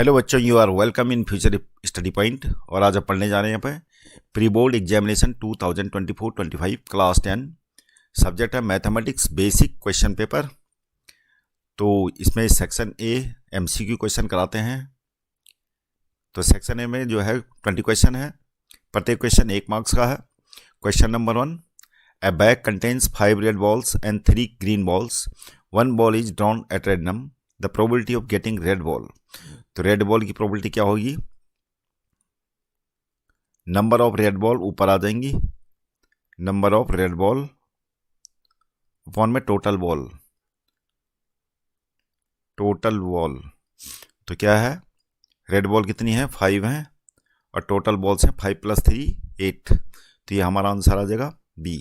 Hello बच्चों, you are welcome in future study point. और आज आप पढ़ने जा रहे हैं यहाँ पे pre board examination 2024-25 class 10। Subject है मैथमेटिक्स बेसिक क्वेश्चन पेपर। तो इसमें सेक्शन ए एमसीक्यू क्वेश्चन कराते हैं। तो सेक्शन ए में जो है 20 क्वेश्चन है, प्रत्येक क्वेश्चन 1 मार्क्स का है। Question number 1, A bag contains 5 red balls and 3 green balls, 1 ball is drawn at random, the probability of getting red ball. तो रेड बॉल की प्रोबेबिलिटी क्या होगी? नंबर ऑफ रेड बॉल ऊपर आ जाएंगी, number of red ball upon में total ball. तो क्या है, रेड बॉल कितनी है? 5 हैं और टोटल बॉल्स हैं 5 + 3 8। तो ये हमारा आंसर आ जाएगा B.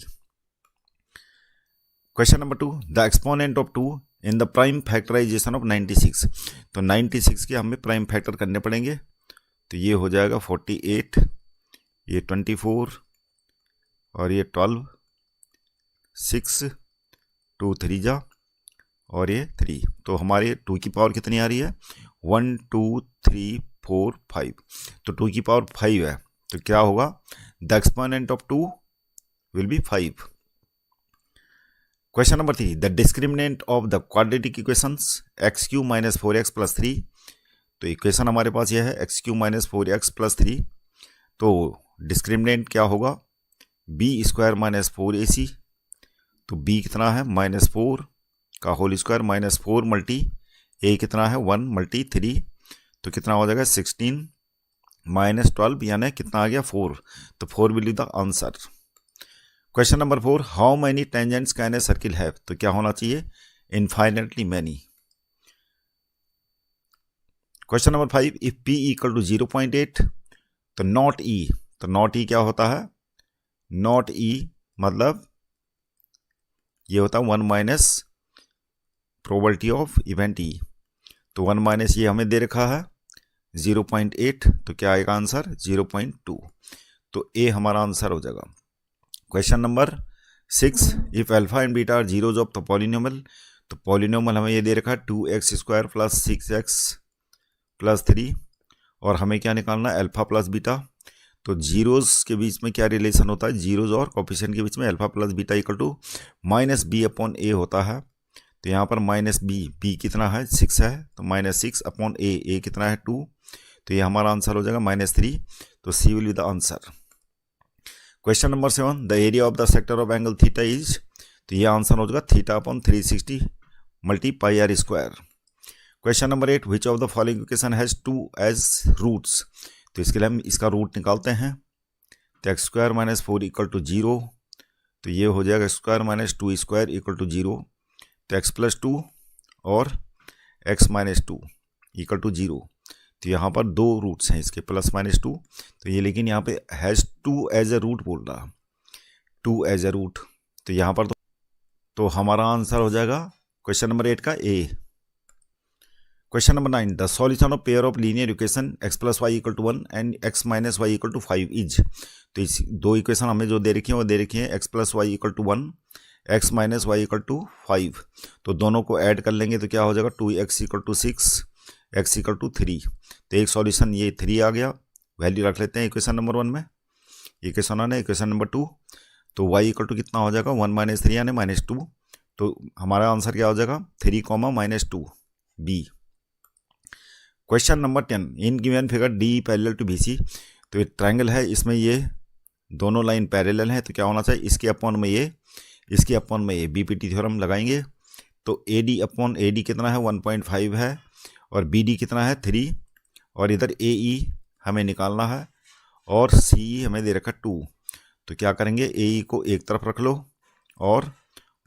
Question number 2, the exponent of 2 in the prime factorisation of 96। तो 96 के हमें प्राइम फैक्टर करने पड़ेंगे। तो ये हो जाएगा 48, ये 24 और ये 12, 6 2 3 जा और ये 3। तो हमारे 2 की पावर कितनी आ रही है? 1 2 3 4 5। तो 2 की पावर 5 है। तो क्या होगा? The exponent of 2 will be 5। Question number 3, the discriminant of the quadratic equations x³ - 4x + 3। तो इक्वेशन हमारे पास यह है x³ - 4x + 3। तो डिस्क्रिमिनेंट क्या होगा? b² - 4ac। तो b कितना है? -4 का होल स्क्वायर -4 मल्टी a कितना है? 1 मल्टी 3। तो कितना हो जाएगा? 16 - 12 यानी कितना आ गया? 4। तो 4 will be the answer. Question number 4, how many tangents can a circle have. तो क्या होना चाहिए? Infinitely many. Question number 5, if p = 0.8 तो नॉट e। तो नॉट e क्या होता है? नॉट e मतलब ये होता है 1 minus probability of event e। तो 1 माइनस ये हमें दे रखा है 0.8। तो क्या आएगा आंसर? 0.2। तो ए हमारा आंसर हो जाएगा। Question number 6, if alpha and beta are zeros of the polynomial. तो पॉलिनोमियल हमें ये दे रखा है 2x² + 6x + 3 और हमें क्या निकालना है? Alpha plus beta. तो जीरोज के बीच में क्या रिलेशन होता है? जीरोज और कोफिशिएंट के बीच में अल्फा प्लस बीटा = -b/a होता है। तो यहाँ पर -b कितना है? 6 है। तो -6/a कितना है? 2। तो ये हमारा आंसर हो जाएगा -3। तो C will be the answer. Question number 7, the area of the sector of angle theta is. तो ये आंसर हो जाएगा θ/360 × πr²। Question number 8, which of the following equation has 2 as roots. तो इसके लिए हम इसका रूट निकालते हैं। तो x² - 4 = 0। तो ये हो जाएगा x² - 2² = 0। तो x + 2 और x - 2 = 0। तो यहाँ पर 2 रूट्स हैं इसके, +-2। तो ये लेकिन यहाँ पे हैज़ 2 एज ए रूट बोल रहा, 2 एज ए रूट। तो यहाँ पर तो हमारा आंसर हो जाएगा क्वेश्चन नंबर 8 का A. Question number 9, the solution of pair of linear equation x + y = 1 and x - y = 5 is. तो इस 2 इक्वेशन हमें जो दे रखी हैं वो दे रखी हैं x + y = 1, x - y = 5। तो दोनों को ऐड कर लेंगे तो क्या हो जाएगा? 2x = 6, x = 3। तो एक सॉल्यूशन ये 3 आ गया, वैल्यू रख लेते हैं इक्वेशन नंबर 1 में। इक्वेशन 1 है। इक्वेशन नंबर 2, तो y = कितना हो जाएगा? 1 - 3 यानी -2। तो हमारा आंसर क्या हो जाएगा? 3, -2 B. Question number 10, in given figure D parallel to BC। तो ये ट्रायंगल है, इसमें ये दोनों लाइन पैरेलल है। तो क्या होना चाहिए? इसके अपॉन में ये, इसके अपॉन में ये, बीपीटी थ्योरम लगाएंगे। तो AD/AD कितना है? 1.5 है और BD कितना है? 3 और इधर AE हमें निकालना है और CE हमें दे रखा 2। तो क्या करेंगे? AE को एक तरफ रख लो और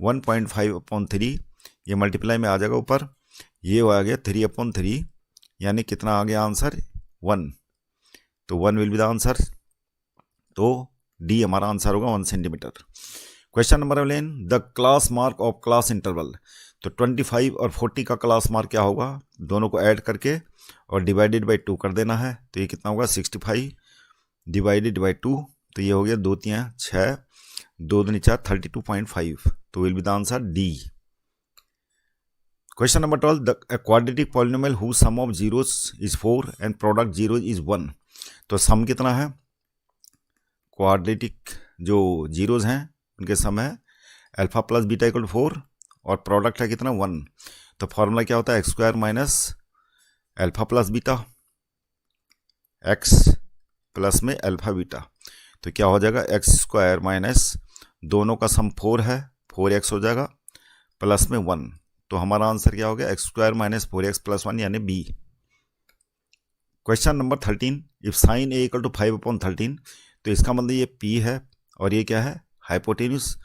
1.5/3 ये मल्टीप्लाई में आ जाएगा ऊपर। ये आ गया 3/3 यानी कितना आ गया आंसर? 1। तो 1 विल बी द आंसर। तो डी हमारा आंसर होगा 1 centimetre. Question number 11, the class mark of class interval. तो 25 और 40 का क्लास मार्क क्या होगा? दोनों को ऐड करके और डिवाइडेड बाई 2 कर देना है। तो ये कितना होगा? 65 डिवाइडेड बाई 2। तो ये हो गया 2 × 3 = 6, 2 × 2 = 4, 32.5। तो will be the answer D. Question number 12, the quadratic polynomial who sum of zeros is 4 and product zero is 1। तो सम कितना है, क्वाड्रेटिक जो जीरोज हैं उनके सम है alpha plus beta equal to 4 और प्रोडक्ट है कितना 1। तो फॉर्मूला क्या होता है, x square minus alpha plus beta, x plus में अल्फा बीटा। तो क्या हो जाएगा, एक्स स्क्वायर माइनस दोनों का सम 4 है, 4x हो जाएगा प्लस में 1। तो हमारा आंसर क्या हो गया, x square minus 4x plus 1 यानी B. Question number 13, if sine A equal to 5/13, तो इसका मतलब ये p है और ये क्या है, हाइपोटेन्यूज।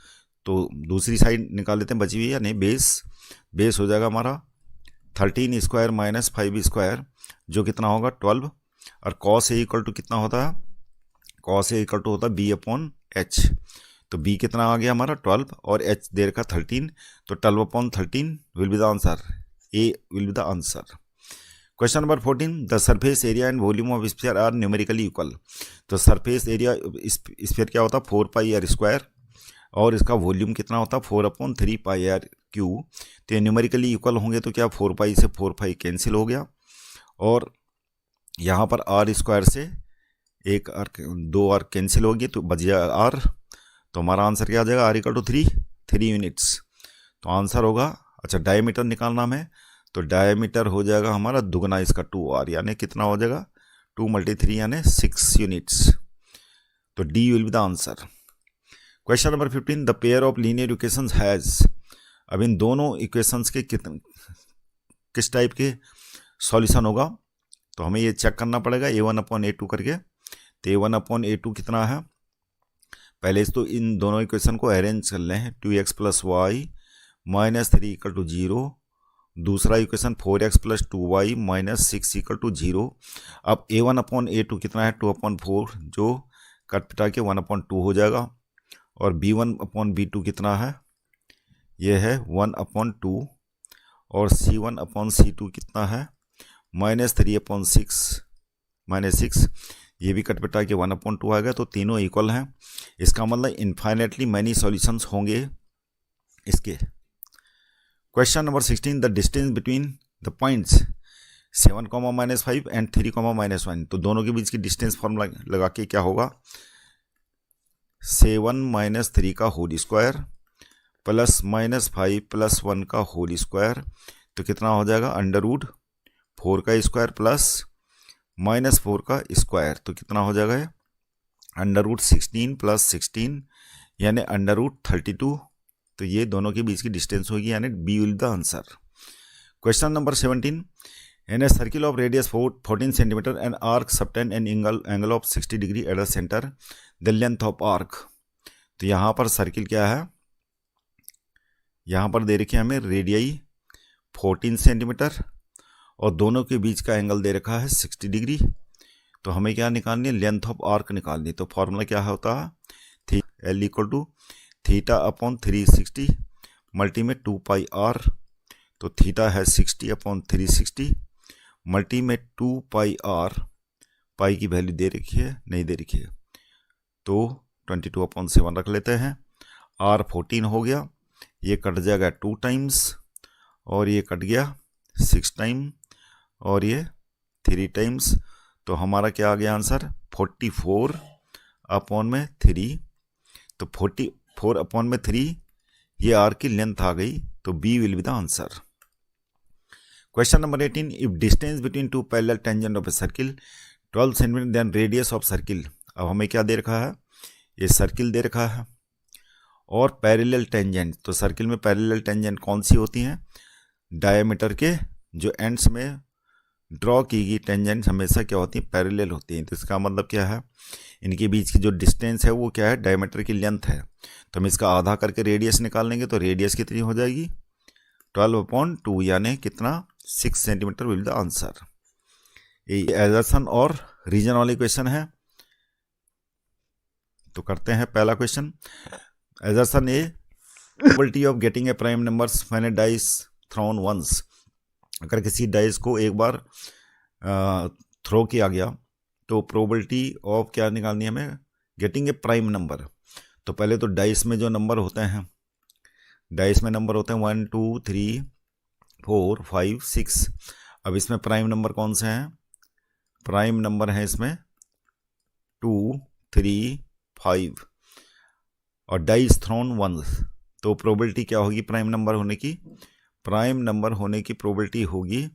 तो दूसरी साइड निकाल लेते हैं बची हुई है, नहीं बेस हो जाएगा हमारा 13 स्क्वायर माइनस 5 स्क्वायर जो कितना होगा 12। और कॉस ए इक्वल टू कितना होता है, कॉस ए इक्वल टू होता है b/h। तो b कितना आ गया हमारा 12 और h दे रखा 13, तो 12/13 will be the answer, a will be the answer. Question number 14, the surface area and volume of sphere are numerically equal. तो सरफेस एरिया स्फीयर क्या होता है 4πr² और इसका वॉल्यूम कितना होता है 4/3πr³। तो ये न्यूमेरिकली इक्वल होंगे तो क्या 4π से 4π कैंसिल हो गया और यहाँ पर r² से एक r 2r कैंसिल होगी तो बच जाएगा r। तो हमारा आंसर क्या आ जाएगा, r इक्वल टू 3 यूनिट्स। तो आंसर होगा, अच्छा डायमीटर निकालना है तो डायमीटर हो जाएगा हमारा दुगना इसका 2r यानी कितना हो जाएगा 2 × 3 यानी 6 यूनिट्स। तो D will be the answer. Question number 15, the pair of linear equations has. अब इन दोनों इक्वेशंस के किस टाइप के सॉल्यूशन होगा, तो हमें ये चेक करना पड़ेगा a1/a2 करके। तो a1/a2 कितना है, पहले तो इन दोनों इक्वेशन को अरेंज कर लें, 2x + y - 3 = 0। दूसरा इक्वेशन 4x + 2y - 6 = 0। अब a1/a2 कितना है 2/4 जो कट पिटा के 1/2 हो जाएगा और b1/b2 कितना है, ये है 1/2 और c1/c2 कितना है -3/6 ये भी कट पिटा के 1/2 आएगा। तो तीनों इक्वल हैं, इसका मतलब इन्फाइनेटली मैनी सॉल्यूशंस होंगे इसके। Question number 16, the distance between the points 7, -5 and 3, -1। तो दोनों के बीच की डिस्टेंस फॉर्मूला लगा के क्या होगा, 7 - 3 का होल स्क्वायर प्लस -5 + 1 का होल स्क्वायर। तो कितना हो जाएगा √4 का स्क्वायर प्लस -4 का स्क्वायर। तो कितना हो जाएगा √16 + 16 यानी √32। तो ये दोनों के बीच की डिस्टेंस होगी यानी B will the answer. Question number 17, in a circle of radius 14 centimetre and arc subtend an angle of 60 degree at the centre, the length of arc. तो यहाँ पर सर्किल क्या है, यहाँ पर दे रखी है हमें रेडियाई 14 सेंटीमीटर और दोनों के बीच का एंगल दे रखा है 60 डिग्री। तो हमें क्या निकालनी है, लेंथ ऑफ आर्क निकालनी। तो फॉर्मूला क्या होता है, L = θ/360 मल्टी में 2πr। तो थीटा है 60/360 मल्टी में 2πr, पाई की वैल्यू दे रखी है नहीं दे रखी है तो 22/7 रख लेते हैं। r 14 हो गया, ये कट जाएगा 2 टाइम्स और ये कट गया 6 टाइम और ये 3 टाइम्स। तो हमारा क्या आ गया आंसर 44/3। तो 44/3 ये आर की लेंथ आ गई, तो B will be the answer. Question number 18, if distance between 2 parallel tangent of a circle 12 centimetre then radius of circle. अब हमें क्या दे रखा है, ये सर्किल दे रखा है और पैरेलल टेंजेंट। तो सर्किल में पैरेलल टेंजेंट कौन सी होती हैं, डायमीटर के जो एंड्स में ड्रॉ की गई टेंजेंट हमेशा क्या होती है, पैरेलल होती हैं। तो इसका मतलब क्या है, इनके बीच की जो डिस्टेंस है वो क्या है, डायमीटर की लेंथ है। तो हम इसका आधा करके रेडियस निकाल लेंगे तो रेडियस कितनी हो जाएगी 12/2 यानी कितना 6 सेंटीमीटर विल द आंसर। ये एजर्सन और रीजन वाली क्वेश्चन है, तो करते हैं पहला question. Assertion A, probability of getting a prime numbers when a dice thrown once. अगर किसी डाइस को एक बार थ्रो किया गया तो प्रोबेबिलिटी ऑफ क्या निकालनी है हमें, गेटिंग ए प्राइम नंबर। तो पहले तो डाइस में जो नंबर होते हैं, डाइस में नंबर होते हैं 1 2 3 4 5 6। अब इसमें प्राइम नंबर कौन से हैं? प्राइम नंबर है इसमें 2 3 5 और डाइस थ्रोन 1। तो प्रोबेबिलिटी क्या होगी प्राइम नंबर होने की? प्राइम नंबर होने की प्रोबेबिलिटी होगी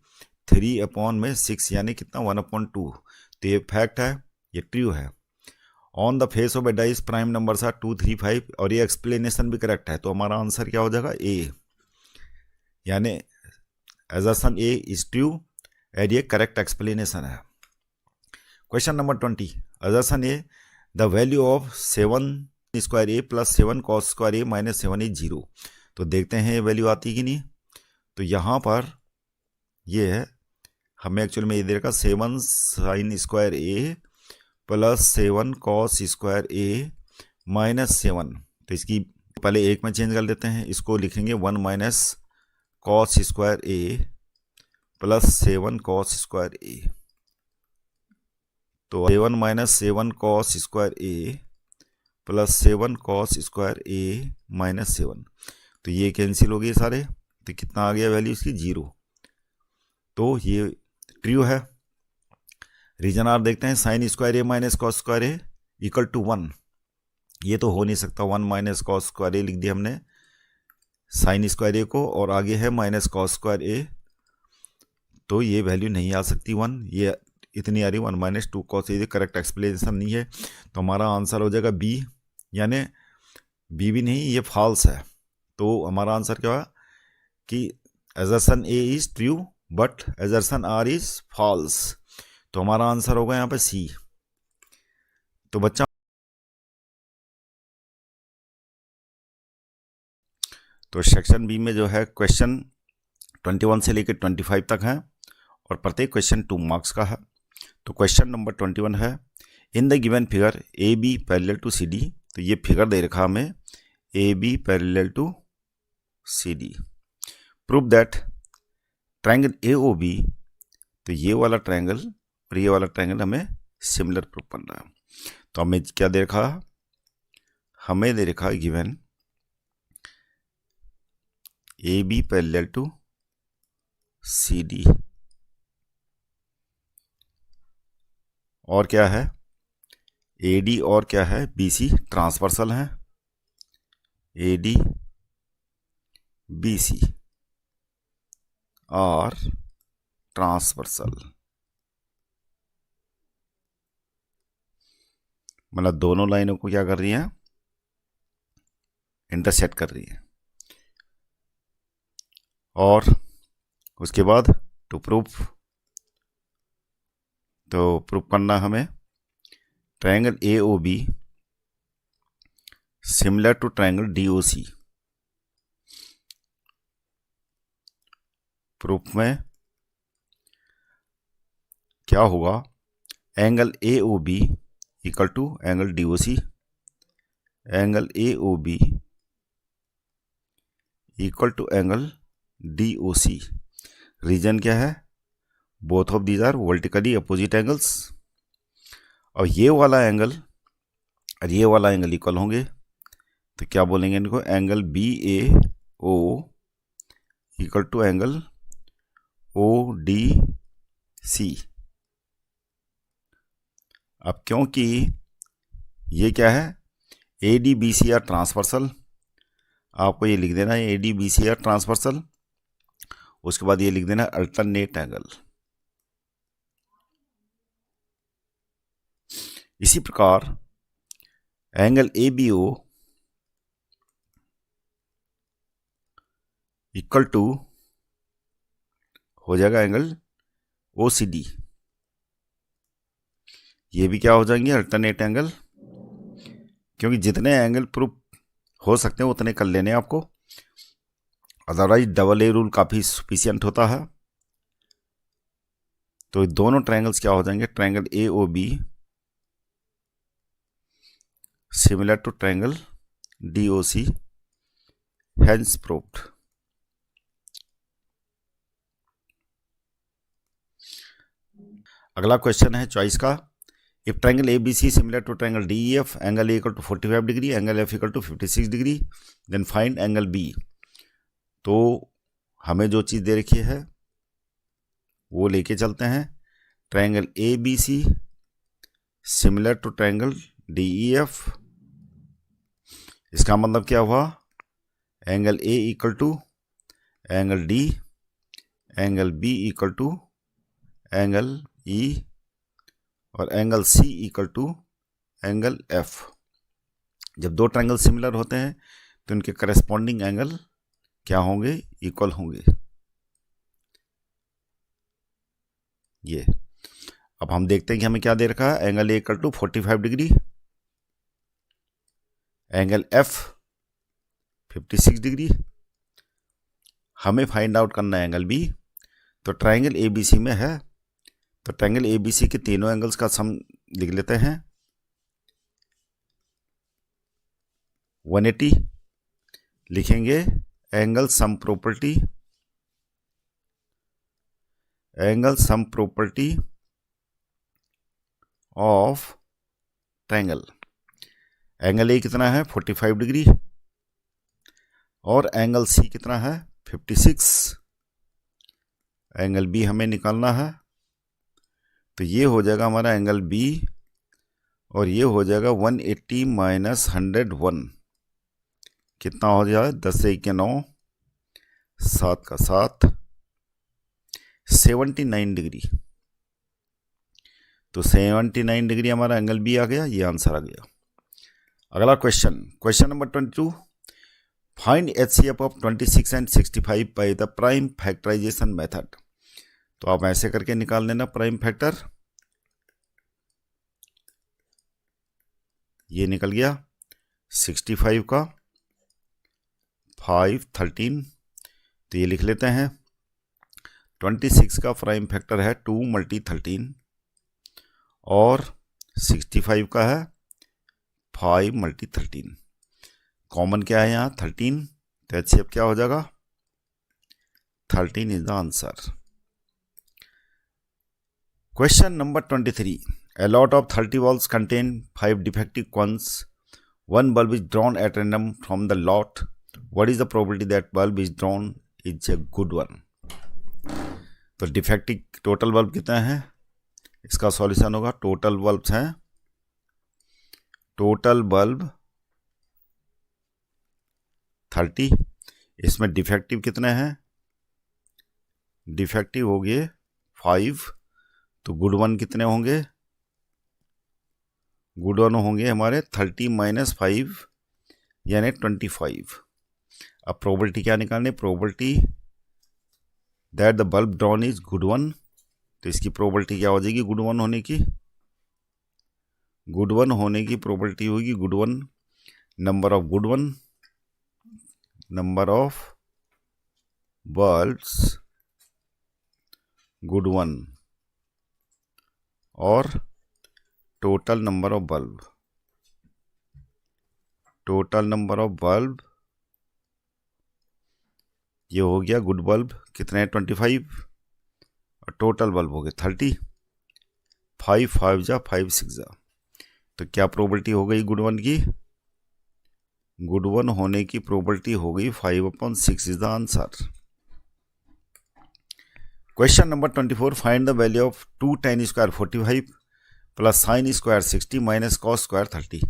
3/6 यानी कितना 1/2। तो ये फैक्ट है, ये ट्रू है। On the face of a dice prime numbers are 2 3 5 और ये एक्सप्लेनेशन भी करेक्ट है। तो हमारा आंसर क्या हो जाएगा? ए, यानी assertion A is true and ये करेक्ट एक्सप्लेनेशन है। Question number 20, assertion A the value of 7 square A plus 7 cos square A minus 7 is 0। तो देखते हैं ये वैल्यू आती कि नहीं। तो यहाँ पर ये है, हमें एक्चुअल में ये दे रखा 7 sign square A plus 7 cos square A minus 7। तो इसकी पहले एक में चेंज कर लेते हैं, इसको लिखेंगे 1 minus cos square A plus 7 cos square ए। तो 7 minus 7 cos square A plus 7 cos square A minus 7। तो ये कैंसिल हो गए सारे, तो कितना आ गया वैल्यू इसकी? 0। तो ये ट्रू है। रीजन आर देखते हैं, sine square A minus cos square A equal to 1। ये तो हो नहीं सकता, 1 माइनस कॉस स्क्वायर ए लिख दिया हमने साइन स्क्वायर ए को, और आगे है माइनस कॉस स्क्वायर ए। तो ये वैल्यू नहीं आ सकती 1, ये इतनी आ रही 1 minus 2 cos A. Correct explanation नहीं है। तो हमारा आंसर हो जाएगा बी, यानी बी भी नहीं, ये फॉल्स है। तो हमारा आंसर क्या हुआ कि assertion A is true but assertion R is false. तो हमारा आंसर होगा यहाँ पे सी। तो बच्चा तो सेक्शन बी में जो है क्वेश्चन 21 से लेकर 25 तक है और प्रत्येक क्वेश्चन 2 मार्क्स का है। तो क्वेश्चन नंबर 21 है, in the given figure A B parallel to C D. तो ये फिगर दे रखा हमें A B parallel to C D. Prove that triangle A O B. तो ये वाला ट्रायंगल और ये वाला ट्रायंगल हमें सिमिलर प्रूव करना है। तो हमें क्या दे रखा? हमें दे रखा given A B parallel to C D, और क्या है ए डी, और क्या है बी सी ट्रांसवर्सल है, ए डी बी सी और ट्रांसवर्सल, मतलब दोनों लाइनों को क्या कर रही है? इंटरसेक्ट कर रही है। और उसके बाद टू प्रूफ, तो प्रूफ करना हमें triangle A O B similar to triangle D O C. Proof में क्या होगा? Angle A O B equal to angle D O C, angle A O B equal to angle D O C. Reason क्या है? Both of these are vertically opposite angles. और ये वाला angle और ये वाला एंगल इक्वल होंगे, तो क्या बोलेंगे इनको? Angle B A O equal to angle O D C. अब क्योंकि ये क्या है? A D B C are transversal, आपको ये लिख देना है A D B C are transversal. उसके बाद ये लिख देना अल्टरनेट एंगल। इसी प्रकार angle A B O equal to हो जाएगा एंगल ओ सी डी। ये भी क्या हो जाएंगे? Alternate angle. क्योंकि जितने एंगल प्रूफ हो सकते हैं उतने कर लेने आपको, अदरवाइज डबल ए रूल काफ़ी सफिशियंट होता है। तो दोनों ट्रायंगल्स क्या हो जाएंगे? Triangle A O B similar to triangle D O C, hence proved. अगला क्वेश्चन है चॉइस का, if triangle A B C similar to triangle D E F, angle A equal to 45 degree, angle F equal to 56 degree, then find angle B. तो हमें जो चीज़ दे रखी है वो लेके चलते हैं। Triangle A B C similar to triangle D E F. इसका मतलब क्या हुआ, angle A equal to angle D, angle B equal to angle E, और angle C equal to angle F. जब दो ट्रायंगल सिमिलर होते हैं तो उनके करस्पॉन्डिंग एंगल क्या होंगे, इक्वल होंगे। ये अब हम देखते हैं कि हमें क्या दे रखा है। Angle A equal to 45 degree, angle F 56 degree. हमें फाइंड आउट करना है एंगल बी। तो ट्रायंगल ए बी सी में है, तो ट्रायंगल ए बी सी के तीनों एंगल्स का सम लिख लेते हैं 180। लिखेंगे angle sum property, angle sum property of triangle. Angle A कितना है 45 डिग्री, और एंगल सी कितना है 56। एंगल बी हमें निकालना है, तो ये हो जाएगा हमारा एंगल बी, और ये हो जाएगा 180 माइनस 101। कितना हो जाए, 10 से 1 9, 7 का 7, 79 डिग्री। तो 79 डिग्री हमारा एंगल बी आ गया, ये आंसर आ गया। अगला question, question number 22, find HCF of 26 and 65 by the prime factorization method. तो आप ऐसे करके निकाल लेना प्राइम फैक्टर। ये निकल गया 65 का 5 13, तो ये लिख लेते हैं। 26 का प्राइम फैक्टर है 2 × 13, और 65 का है 5 × 13। कॉमन क्या है यहाँ 13, तो HCF क्या हो जाएगा 13 is the answer. Question number 23, a lot of 30 bulbs contain 5 defective ones. One bulb is drawn at random from the lot. What is the probability that bulb is drawn is a good one? तो defective total bulb कितने हैं, इसका solution होगा total bulbs हैं, total bulb 30, इसमें defective कितने हैं, defective हो गए 5, तो गुड वन कितने होंगे, गुड वन होंगे हमारे 30 - 5 यानी 25। अब प्रोबेबिलिटी क्या निकालनी, probability that the bulb drawn is good one, तो इसकी प्रोबेबिलिटी क्या हो जाएगी गुड वन होने की, गुड वन होने की प्रोबेबिलिटी होगी good one, number of good one, number of bulbs good one, और total number of bulb, total number of bulb, ये हो गया गुड बल्ब कितने 25, और टोटल बल्ब हो गए 30, 5 5 जा 5 6 जा, तो क्या प्रोबेबिलिटी हो गई गुड वन की, गुड वन होने की प्रोबेबिलिटी हो गई 5/6 is the answer. Question number 24, find the value of 2 tan square 45 plus sine square 60 minus cos square 30।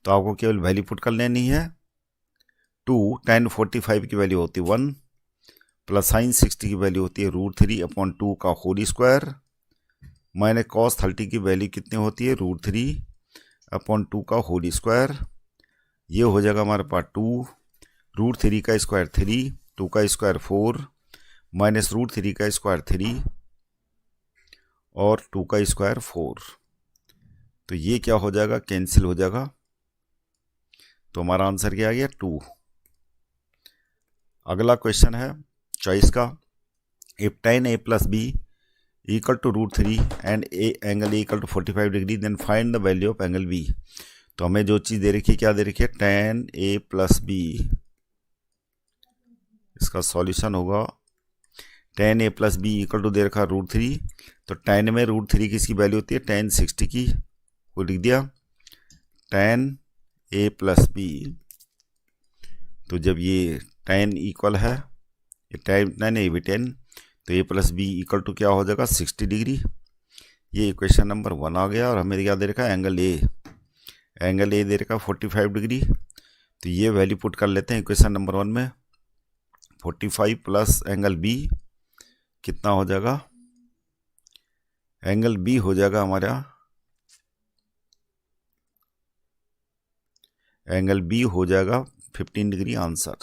तो आपको केवल वैल्यू पुट कर लेनी है। 2 tan 45 की वैल्यू होती है 1, प्लस साइन 60 की वैल्यू होती है √3/2 का होल स्क्वायर, माइनस कॉस 30 की वैल्यू कितनी होती है √3/2 का होल स्क्वायर। ये हो जाएगा हमारे पास 2, √3 का स्क्वायर 3, 2 का स्क्वायर 4, माइनस √3 का स्क्वायर 3, और 2 का स्क्वायर 4। तो ये क्या हो जाएगा, कैंसिल हो जाएगा, तो हमारा आंसर क्या आ गया 2। अगला क्वेश्चन है चॉइस का, if tan A + B equal to √3 and angle A equal to 45 degree, then find the value of angle B। तो हमें जो चीज़ दे रखी है, क्या दे रखी है, tan A + B। इसका सॉल्यूशन होगा tan A + B equal to दे रखा √3, तो tan में √3 किसकी वैल्यू होती है, tan 60 की, वो लिख दिया tan A + B। तो जब ये tan इक्वल है ये टाइम 9 ये भी 10, तो ए प्लस बी इक्वल टू क्या हो जाएगा 60 डिग्री। ये इक्वेशन नंबर 1 आ गया। और हमें क्या दे रखा है एंगल ए दे रखा 45 डिग्री। तो ये वैल्यू पुट कर लेते हैं इक्वेशन नंबर 1 में। 45 प्लस एंगल बी कितना हो जाएगा, एंगल बी हो जाएगा हमारा, एंगल बी हो जाएगा 15 डिग्री आंसर,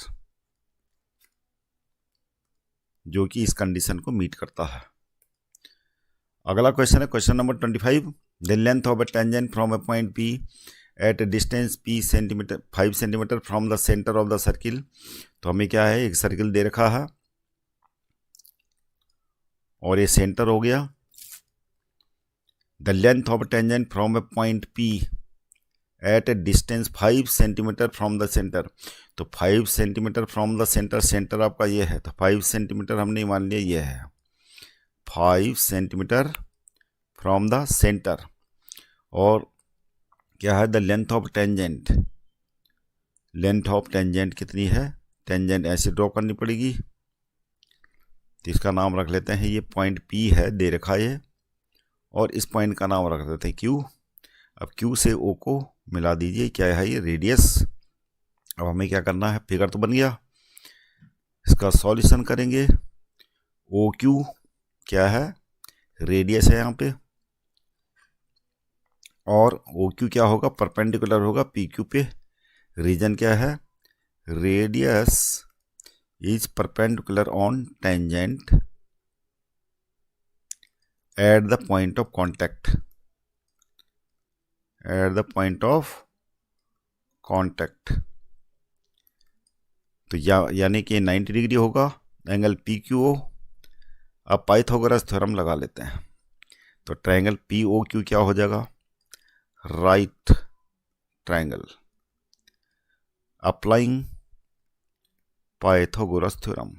जो कि इस कंडीशन को मीट करता है। अगला क्वेश्चन है question number 25। The length of a tangent from a point P at a distance P centimetre 5 centimetre from the centre of the circle. तो हमें क्या है, एक सर्किल दे रखा है और ये सेंटर हो गया। The length of tangent from a point P at a distance 5 centimetre from the centre. तो 5 centimetre from the centre, centre आपका ये है, तो 5 सेंटीमीटर हमने मान लिया ये है, 5 सेंटीमीटर फ्रॉम द सेंटर। और क्या है, the length of tangent, length of tangent कितनी है, टेंजेंट ऐसे ड्रॉ करनी पड़ेगी। तो इसका नाम रख लेते हैं, ये पॉइंट पी है दे रखा है, और इस पॉइंट का नाम रख देते हैं क्यू। अब क्यू से ओ को मिला दीजिए, क्या है ये रेडियस। अब हमें क्या करना है, फिगर तो बन गया, इसका सॉल्यूशन करेंगे। ओ क्यू क्या है, रेडियस है यहाँ पे, और ओ क्यू क्या होगा, परपेंडिकुलर होगा पी क्यू पे। रीजन क्या है, radius is perpendicular on tangent at the point of contact, at the point of contact. तो यानी कि 90 डिग्री होगा एंगल पी क्यू ओ। अब पाइथागोरस थ्योरम लगा लेते हैं। तो ट्रायंगल पी ओ क्यू क्या हो जाएगा, right triangle, applying Pythagoras theorem,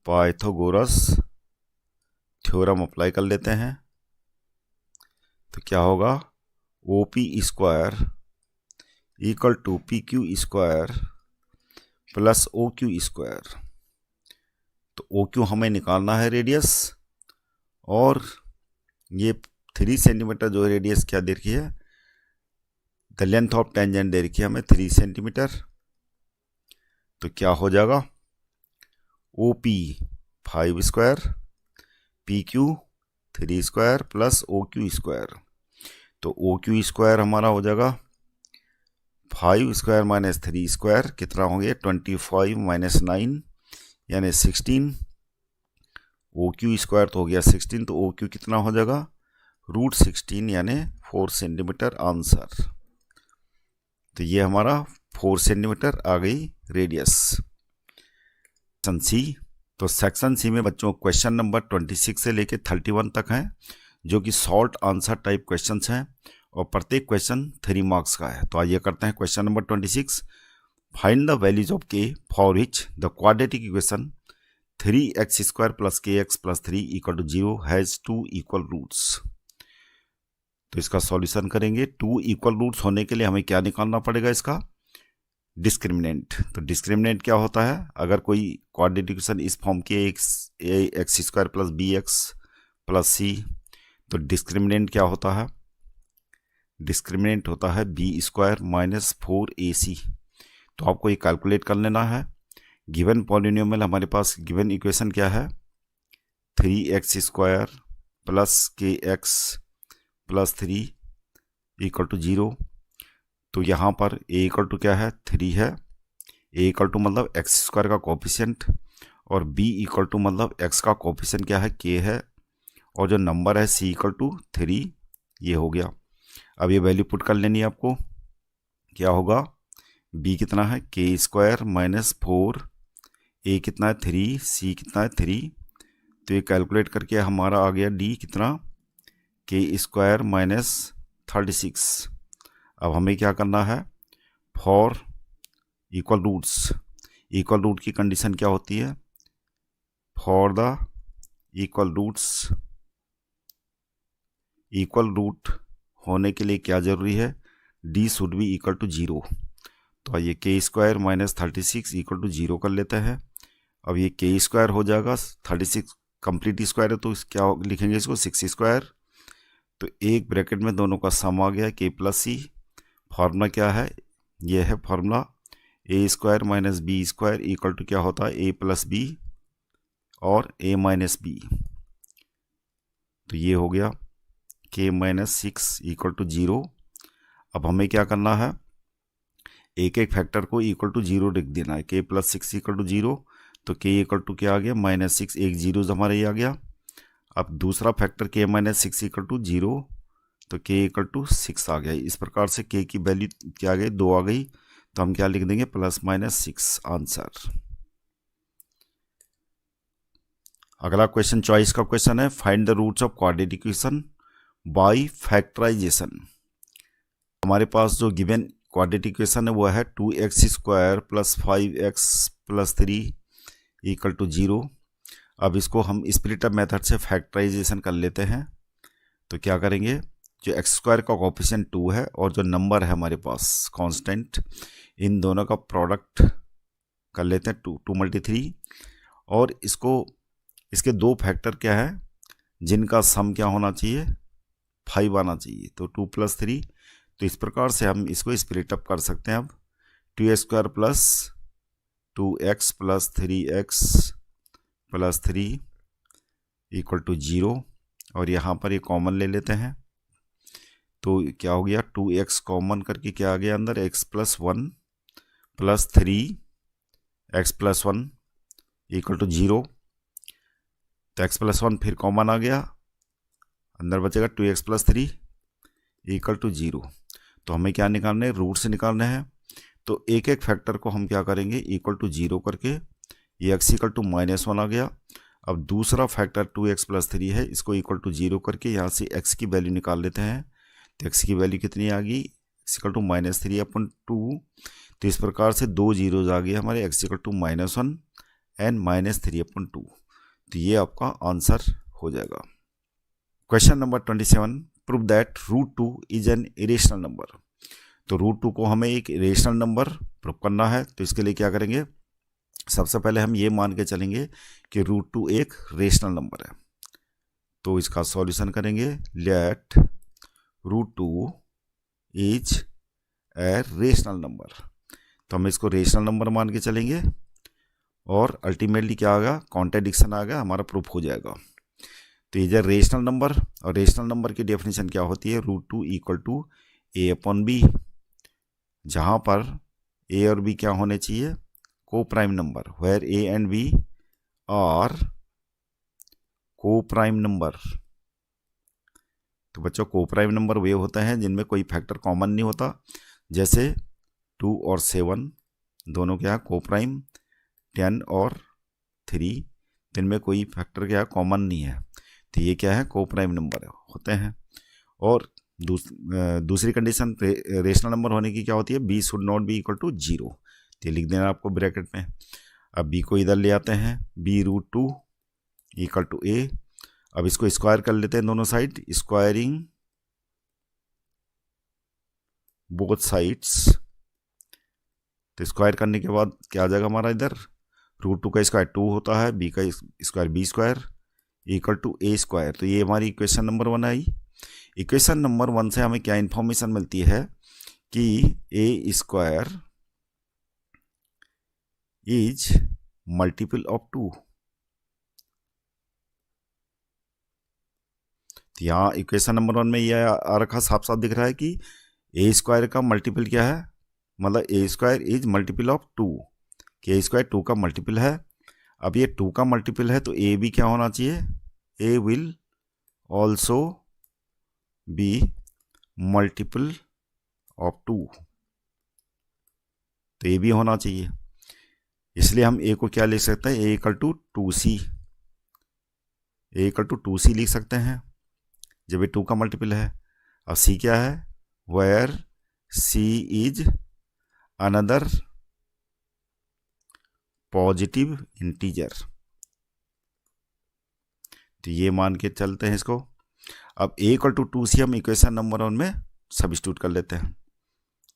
Pythagoras theorem apply कर लेते हैं। तो क्या होगा, O P square equal to P Q square plus O Q square. तो ओ क्यू हमें निकालना है रेडियस, और ये 3 सेंटीमीटर जो रेडियस क्या दे रखी है, द लेंथ ऑफ टेंजेंट दे रखी है हमें 3 सेंटीमीटर। तो क्या हो जाएगा, O P 5 square, P Q 3 square plus O Q square. तो ओ क्यू स्क्वायर हमारा हो जाएगा 5 स्क्वायर माइनस 3 स्क्वायर, कितना होंगे 25 माइनस 9 यानी 16। ओ क्यू स्क्वायर तो हो गया 16, तो ओ क्यू कितना हो जाएगा, √16 यानी 4 सेंटीमीटर आंसर। तो ये हमारा 4 सेंटीमीटर आ गई रेडियस। सेक्शन सी, तो सेक्शन सी में बच्चों क्वेश्चन नंबर 26 से लेके 31 तक हैं, जो कि शॉर्ट आंसर टाइप क्वेश्चंस हैं, और प्रत्येक क्वेश्चन 3 मार्क्स का है। तो आइए करते हैं question number 26। Find the values of k for which the quadratic equation 3x² + kx + 3 = 0 has 2 equal roots. तो इसका सॉल्यूशन करेंगे। 2 इक्वल रूट्स होने के लिए हमें क्या निकालना पड़ेगा, इसका डिस्क्रिमिनेंट। तो डिस्क्रिमिनेंट क्या होता है, अगर कोई क्वाड्रेटिक इक्वेशन इस फॉर्म की x² + bx + c, तो डिस्क्रिमिनेंट क्या होता है, डिस्क्रिमिनेंट होता है b² - 4ac। तो आपको ये कैलकुलेट कर लेना है। गिवन पॉलिनोमियल हमारे पास गिवन इक्वेशन क्या है, 3x² + kx + 3 = 0। तो यहाँ पर a = क्या है, 3 है। a = मतलब x² का कोफिशिएंट, और b = मतलब x का कोफिशिएंट क्या है, k है, और जो नंबर है c = 3, ये हो गया। अब ये वैल्यू पुट कर लेनी है आपको। क्या होगा, b कितना है, k² - 4, a कितना है 3, c कितना है 3। तो ये कैलकुलेट करके हमारा आ गया d कितना, k² - 36। अब हमें क्या करना है, for equal roots, equal root की कंडीशन क्या होती है, for the equal roots, equal root होने के लिए क्या जरूरी है, d should be equal to 0। तो आइए के स्क्वायर माइनस 36 इक्वल टू 0 कर लेते हैं। अब ये के स्क्वायर हो जाएगा, 36 कंप्लीट स्क्वायर है तो क्या लिखेंगे इसको 6 स्क्वायर। तो एक ब्रैकेट में दोनों का सम आ गया के प्लस सी। फार्मूला क्या है, ये है formula A square minus B square equal to क्या होता है ए प्लस बी और ए माइनस बी। तो ये हो गया के माइनस 6 इक्वल टू 0। अब हमें क्या करना है, एक एक फैक्टर को इक्वल टू 0 लिख देना है। के प्लस 6 इक्वल टू 0, तो के इक्वल टू क्या आ गया -6, एक जीरो हमारे ये आ गया। अब दूसरा फैक्टर के माइनस 6 इक्वल टू 0, तो के इक्वल टू 6 आ गया। इस प्रकार से के की वैल्यू क्या आ गई 2 आ गई, तो हम क्या लिख देंगे +-6 आंसर। अगला क्वेश्चन चॉइस का क्वेश्चन है, find the roots of quadratic equation by factorization. हमारे पास जो गिवन क्वाड्रेटिक इक्वेशन है वो है 2x² + 5x + 3 इक्वल टू 0। अब इसको हम स्प्लिट अप मेथड से फैक्टराइजेशन कर लेते हैं। तो क्या करेंगे, जो x² का कोएफिशिएंट 2 है और जो नंबर है हमारे पास कांस्टेंट, इन दोनों का प्रोडक्ट कर लेते हैं 2 × 3। और इसके दो फैक्टर क्या है जिनका सम क्या होना चाहिए 5 आना चाहिए, तो 2 + 3। तो इस प्रकार से हम इसको स्प्लिट अप कर सकते हैं। अब 2x² + 2x + 3x + 3 equal to 0, और यहाँ पर ये कॉमन ले लेते हैं। तो क्या हो गया 2x कॉमन करके क्या आ गया अंदर x + 1 + 3x + 1 इक्वल टू 0। तो x + 1 फिर कॉमन आ गया, अंदर बचेगा 2x + 3 इक्वल टू 0। तो हमें क्या निकालना है, रूट से निकालना है। तो एक एक फैक्टर को हम क्या करेंगे इक्वल टू 0 करके, ये x इक्वल टू -1 आ गया। अब दूसरा फैक्टर 2x + 3 है, इसको इक्वल टू 0 करके यहाँ से x की वैल्यू निकाल लेते हैं। तो x की वैल्यू कितनी आ गई, x इक्वल टू -3/2। तो इस प्रकार से दो जीरोज आ गए हमारे, x इक्वल टू -1 एंड -3/2। तो ये आपका आंसर हो जाएगा। Question number 27, prove that √2 is an irrational number. तो √2 को हमें एक इरेशनल नंबर प्रूव करना है। तो इसके लिए क्या करेंगे, सबसे पहले हम ये मान के चलेंगे कि √2 एक रेशनल नंबर है। तो इसका सॉल्यूशन करेंगे, let √2 is a rational number. तो हम इसको रेशनल नंबर मान के चलेंगे और अल्टीमेटली क्या आ गया, कॉन्ट्राडिक्शन आ गया, हमारा प्रूफ हो जाएगा। तो इज ए रेशनल नंबर, और रेशनल नंबर की डेफिनेशन क्या होती है, √2 इक्वल टू a/b, जहाँ पर a और b क्या होने चाहिए coprime number, where a and b are coprime number. तो बच्चों को प्राइम नंबर वे होते हैं जिनमें कोई फैक्टर कॉमन नहीं होता, जैसे 2 और 7 दोनों क्या है को प्राइम, 10 और 3 जिनमें कोई फैक्टर क्या कॉमन नहीं है। तो ये क्या है को प्राइम नंबर होते हैं। और दूसरी कंडीशन रेशनल नंबर होने की क्या होती है, b should not be equal to 0। तो ये लिख देना आपको ब्रैकेट में। अब b को इधर ले आते हैं, b√2 इक्वल टू a। अब इसको स्क्वायर कर लेते हैं दोनों साइड, स्क्वायरिंग बोथ साइड्स। तो स्क्वायर करने के बाद क्या आ जाएगा हमारा, इधर √2 का स्क्वायर 2 होता है, b का square b² equal to a²। तो ये हमारी इक्वेशन नंबर 1 आई। इक्वेशन नंबर 1 से हमें क्या इंफॉर्मेशन मिलती है कि a² इज मल्टीपल ऑफ 2। तो यहाँ इक्वेशन नंबर 1 में यह आ रखा, साफ साफ दिख रहा है कि a² का मल्टीपल क्या है, मतलब a² इज मल्टीपल ऑफ 2, कि a² 2 का मल्टीपल है। अब ये 2 का मल्टीपल है तो a भी क्या होना चाहिए, a will also be multiple of 2। तो a भी होना चाहिए, इसलिए हम a को क्या लिख सकते हैं, a equal to 2c, a equal to 2c लिख सकते हैं जब ये 2 का मल्टीपल है। अब c क्या है, where c is another positive integer. तो ये मान के चलते हैं इसको। अब a इक्वल टू 2c हम इक्वेशन नंबर 1 में सब्स्टिट्यूट कर लेते हैं,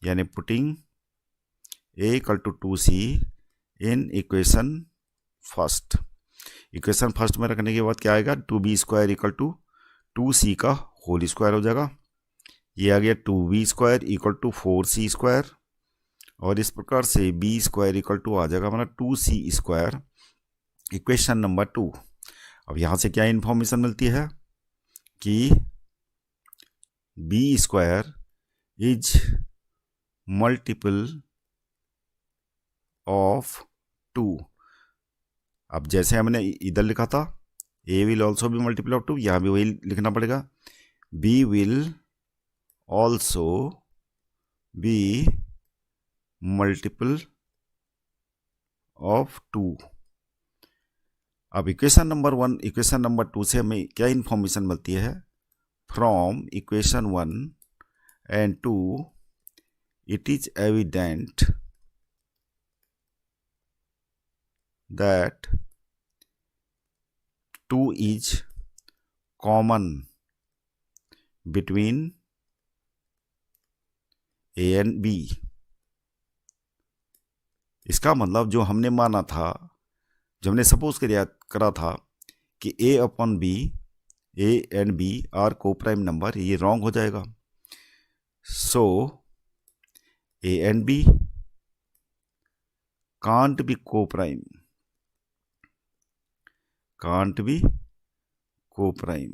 यानी putting A equal to 2c in equation first. Equation first में रखने के बाद क्या आएगा, 2b² इक्वल टू 2c का होल स्क्वायर हो जाएगा। ये आ गया 2b² इक्वल टू 4c², और इस प्रकार से b² इक्वल टू आ जाएगा हमारा 2c², इक्वेशन नंबर 2। अब यहाँ से क्या इन्फॉर्मेशन मिलती है कि b² इज मल्टीपल ऑफ 2। अब जैसे हमने इधर लिखा था a will also be multiple of 2, यहाँ भी वही लिखना पड़ेगा, b will also be multiple of 2। अब इक्वेशन नंबर 1 इक्वेशन नंबर 2 से हमें क्या इंफॉर्मेशन मिलती है, from equation 1 and 2 it is evident that 2 is common between a and b। इसका मतलब जो हमने माना था, जो हमने सपोज करा था कि a upon b, a and b are coprime number, ये रॉन्ग हो जाएगा। So a and b can't be coprime, can't be coprime.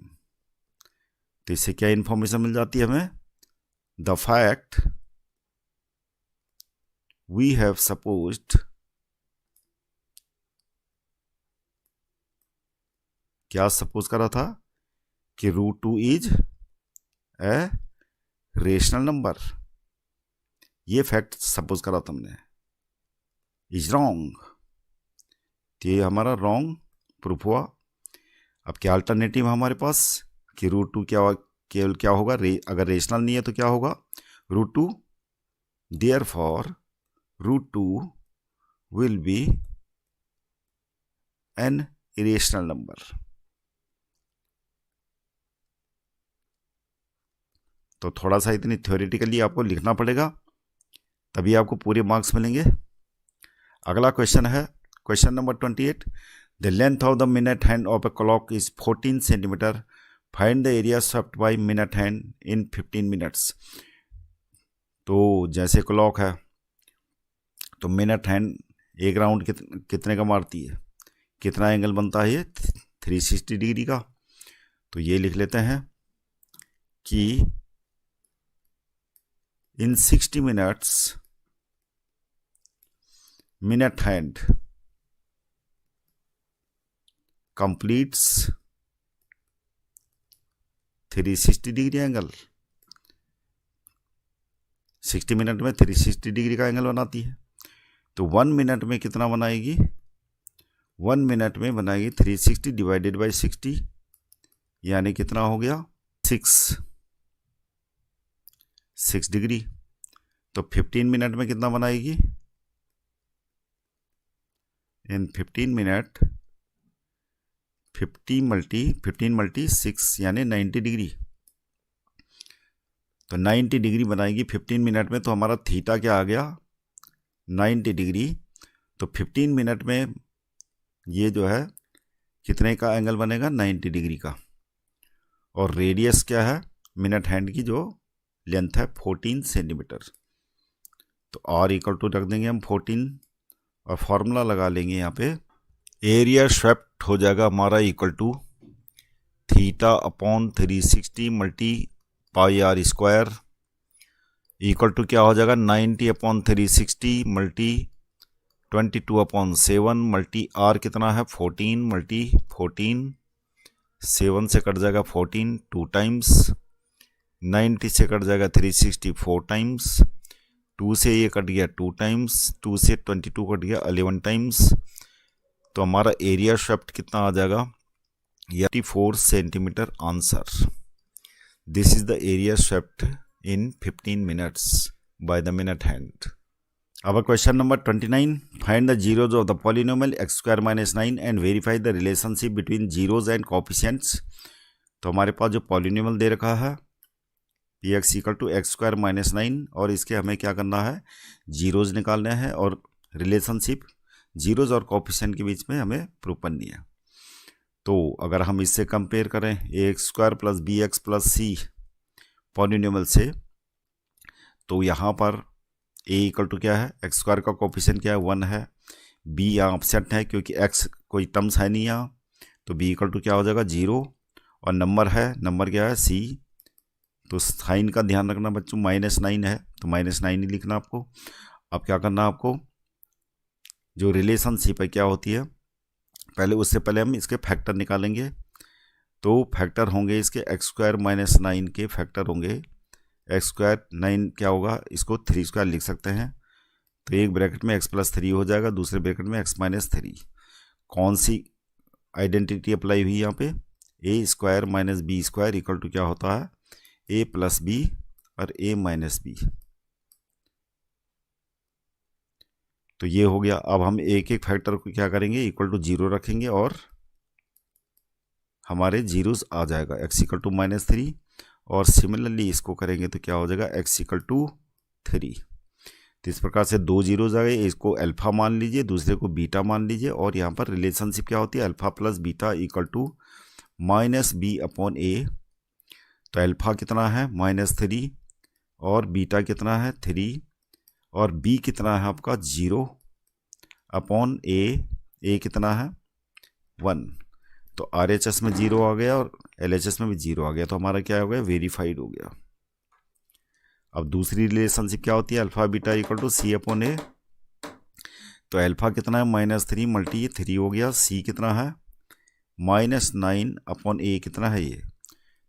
तो इससे क्या इंफॉर्मेशन मिल जाती है हमें, the fact we have supposed क्या सपोज करा था कि √2 इज ए रेशनल नंबर, ये फैक्ट सपोज करा था हमने, इज रॉन्ग। तो ये हमारा रॉन्ग प्रूफ हुआ। अब क्या अल्टरनेटिव है हमारे पास कि √2 केवल क्या होगा, अगर रेशनल नहीं है तो क्या होगा, √2, therefore √2 will be an irrational number। तो थोड़ा सा इतनी थ्योरेटिकली आपको लिखना पड़ेगा, तभी आपको पूरे मार्क्स मिलेंगे। अगला क्वेश्चन है question number 28, the length of the minute hand of a clock is 14 centimetre, find the area swept by minute hand in 15 minutes. तो जैसे क्लॉक है तो मिनट हैंड एक राउंड कितने का मारती है, कितना एंगल बनता है ये 360 डिग्री का। तो ये लिख लेते हैं कि इन 60 minutes minute hand completes 360 degree angle. 60 minute में 360 डिग्री का एंगल बनाती है। तो 1 मिनट में कितना बनाएगी, 1 मिनट में बनाएगी 360 डिवाइडेड बाई 60, यानी कितना हो गया 6 डिग्री। तो 15 मिनट में कितना बनाएगी, इन 15 मिनट 15 मल्टी 6 यानी 90 डिग्री। तो 90 डिग्री बनाएगी 15 मिनट में। तो हमारा थीटा क्या आ गया 90 डिग्री। तो 15 मिनट में ये जो है कितने का एंगल बनेगा 90 डिग्री का। और रेडियस क्या है मिनट हैंड की, जो लेंथ है 14 सेंटीमीटर। तो r इक्वल टू रख देंगे हम 14 और फॉर्मूला लगा लेंगे यहाँ पे, एरिया स्वेप्ट हो जाएगा हमारा equal to theta upon 360 multi pi r square equal to क्या हो जाएगा 90 अपॉन 360 मल्टी 22/7 मल्टी r कितना है 14 मल्टी 14, 7 से कट जाएगा 14 2 टाइम्स, 90 से कट जाएगा 360 4 टाइम्स, 2 से ये कट गया 2 टाइम्स, 2 से 22 कट गया 11 टाइम्स। तो हमारा एरिया स्वेप्ट कितना आ जाएगा 84 centimetre answer. This is the area swept in 15 minutes by the minute hand. Our question number 29, find the zeros of the polynomial x² - 9 and verify the relationship between zeros and coefficients। तो हमारे पास जो polynomial दे रखा है P X equal to X square minus 9, और इसके हमें क्या करना है, जीरोज निकालने हैं और रिलेशनशिप जीरोज और कोफिशिएंट के बीच में हमें प्रूव करनी है। तो अगर हम इससे कंपेयर करें a x square plus b x plus c polynomial से, तो यहाँ पर ए इक्वल टू क्या है, एक्स स्क्वायर का कोफिशिएंट क्या है, 1 है, बी यहाँ अपसेट है क्योंकि एक्स कोई टर्म्स है नहीं यहाँ, तो बी इक्वल टू क्या हो जाएगा 0, और नंबर है, नंबर क्या है सी, तो साइन का ध्यान रखना बच्चों, -9 है तो -9 ही लिखना आपको। अब क्या करना आपको, जो रिलेशनशिप है क्या होती है, पहले उससे पहले हम इसके फैक्टर निकालेंगे। तो फैक्टर होंगे इसके एक्स स्क्वायर माइनस 9 के फैक्टर होंगे, एक्स स्क्वायर 9 क्या होगा, इसको 3 स्क्वायर लिख सकते हैं, तो एक ब्रैकेट में x प्लस 3 हो जाएगा, दूसरे ब्रैकेट में x माइनस 3। कौन सी आइडेंटिटी अप्लाई हुई यहाँ पे, a square minus B square equal to क्या होता है, ए प्लस बी और ए माइनस बी। तो ये हो गया। अब हम एक एक फैक्टर को क्या करेंगे, इक्वल टू 0 रखेंगे और हमारे जीरोस आ जाएगा, x इक्वल टू -3, और सिमिलरली इसको करेंगे तो क्या हो जाएगा, x इक्वल टू 3। तो इस प्रकार से 2 जीरोज आ गए, इसको अल्फा मान लीजिए, दूसरे को बीटा मान लीजिए, और यहाँ पर रिलेशनशिप क्या होती है, alpha plus beta equal to -b/a। तो अल्फा कितना है -3, और बीटा कितना है 3, और b कितना है आपका 0/a कितना है 1। तो RHS में 0 आ गया और LHS में भी 0 आ गया, तो हमारा क्या हो गया, वेरीफाइड हो गया। अब दूसरी रिलेशनशिप क्या होती है, alpha beta equal to c/a। तो अल्फा कितना है -3 मल्टी 3 हो गया, c कितना है -9/a कितना है ये,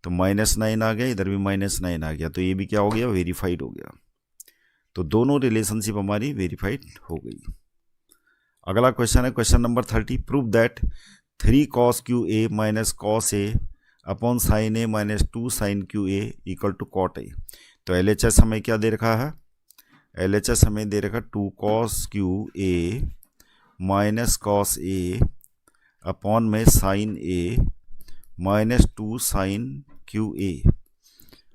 तो -9 आ गया, इधर भी -9 आ गया, तो ये भी क्या हो गया, वेरीफाइड हो गया। तो दोनों रिलेशनशिप हमारी वेरीफाइड हो गई। अगला क्वेश्चन है question number 30, prove that 3 cos QA minus cos A upon sine A minus 2 sine QA equal to cot A। तो LHS हमें क्या दे रखा है, LHS हमें दे रखा 2 cos QA minus cos A upon में sine A minus 2 sine QA,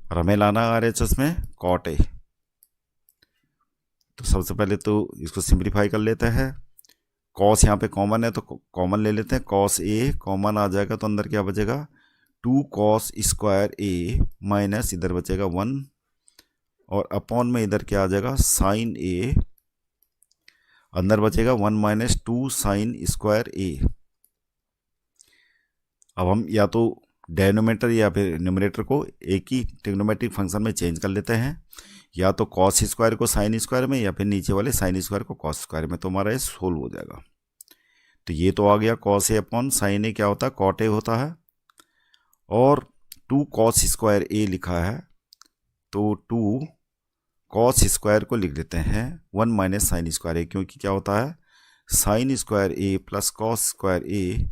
और हमें लाना RHS में cot A। तो सबसे पहले तो इसको सिंप्लीफाई कर लेते हैं, कॉस यहाँ पे कॉमन है तो कॉमन ले लेते हैं, कॉस ए कॉमन आ जाएगा तो अंदर क्या बचेगा 2 cos स्क्वायर ए माइनस इधर बचेगा 1, और अपॉन में इधर क्या आ जाएगा साइन ए, अंदर बचेगा 1 माइनस 2 साइन स्क्वायर ए। अब हम या तो डेनोमिनेटर या फिर न्यूमरेटर को एक ही ट्रिग्नोमेट्रिक फंक्शन में चेंज कर लेते हैं, या तो कॉस स्क्वायर को साइन स्क्वायर में, या फिर नीचे वाले साइन स्क्वायर को कॉस स्क्वायर में, तो हमारा ये सोल्व हो जाएगा। तो ये तो आ गया कॉस ए अपॉन साइन ए क्या होता है, कॉट ए होता है, और 2 cos स्क्वायर ए लिखा है, तो 2 cos स्क्वायर को लिख देते हैं 1 माइनस साइन स्क्वायर ए, क्योंकि क्या होता है sine square A plus cos square A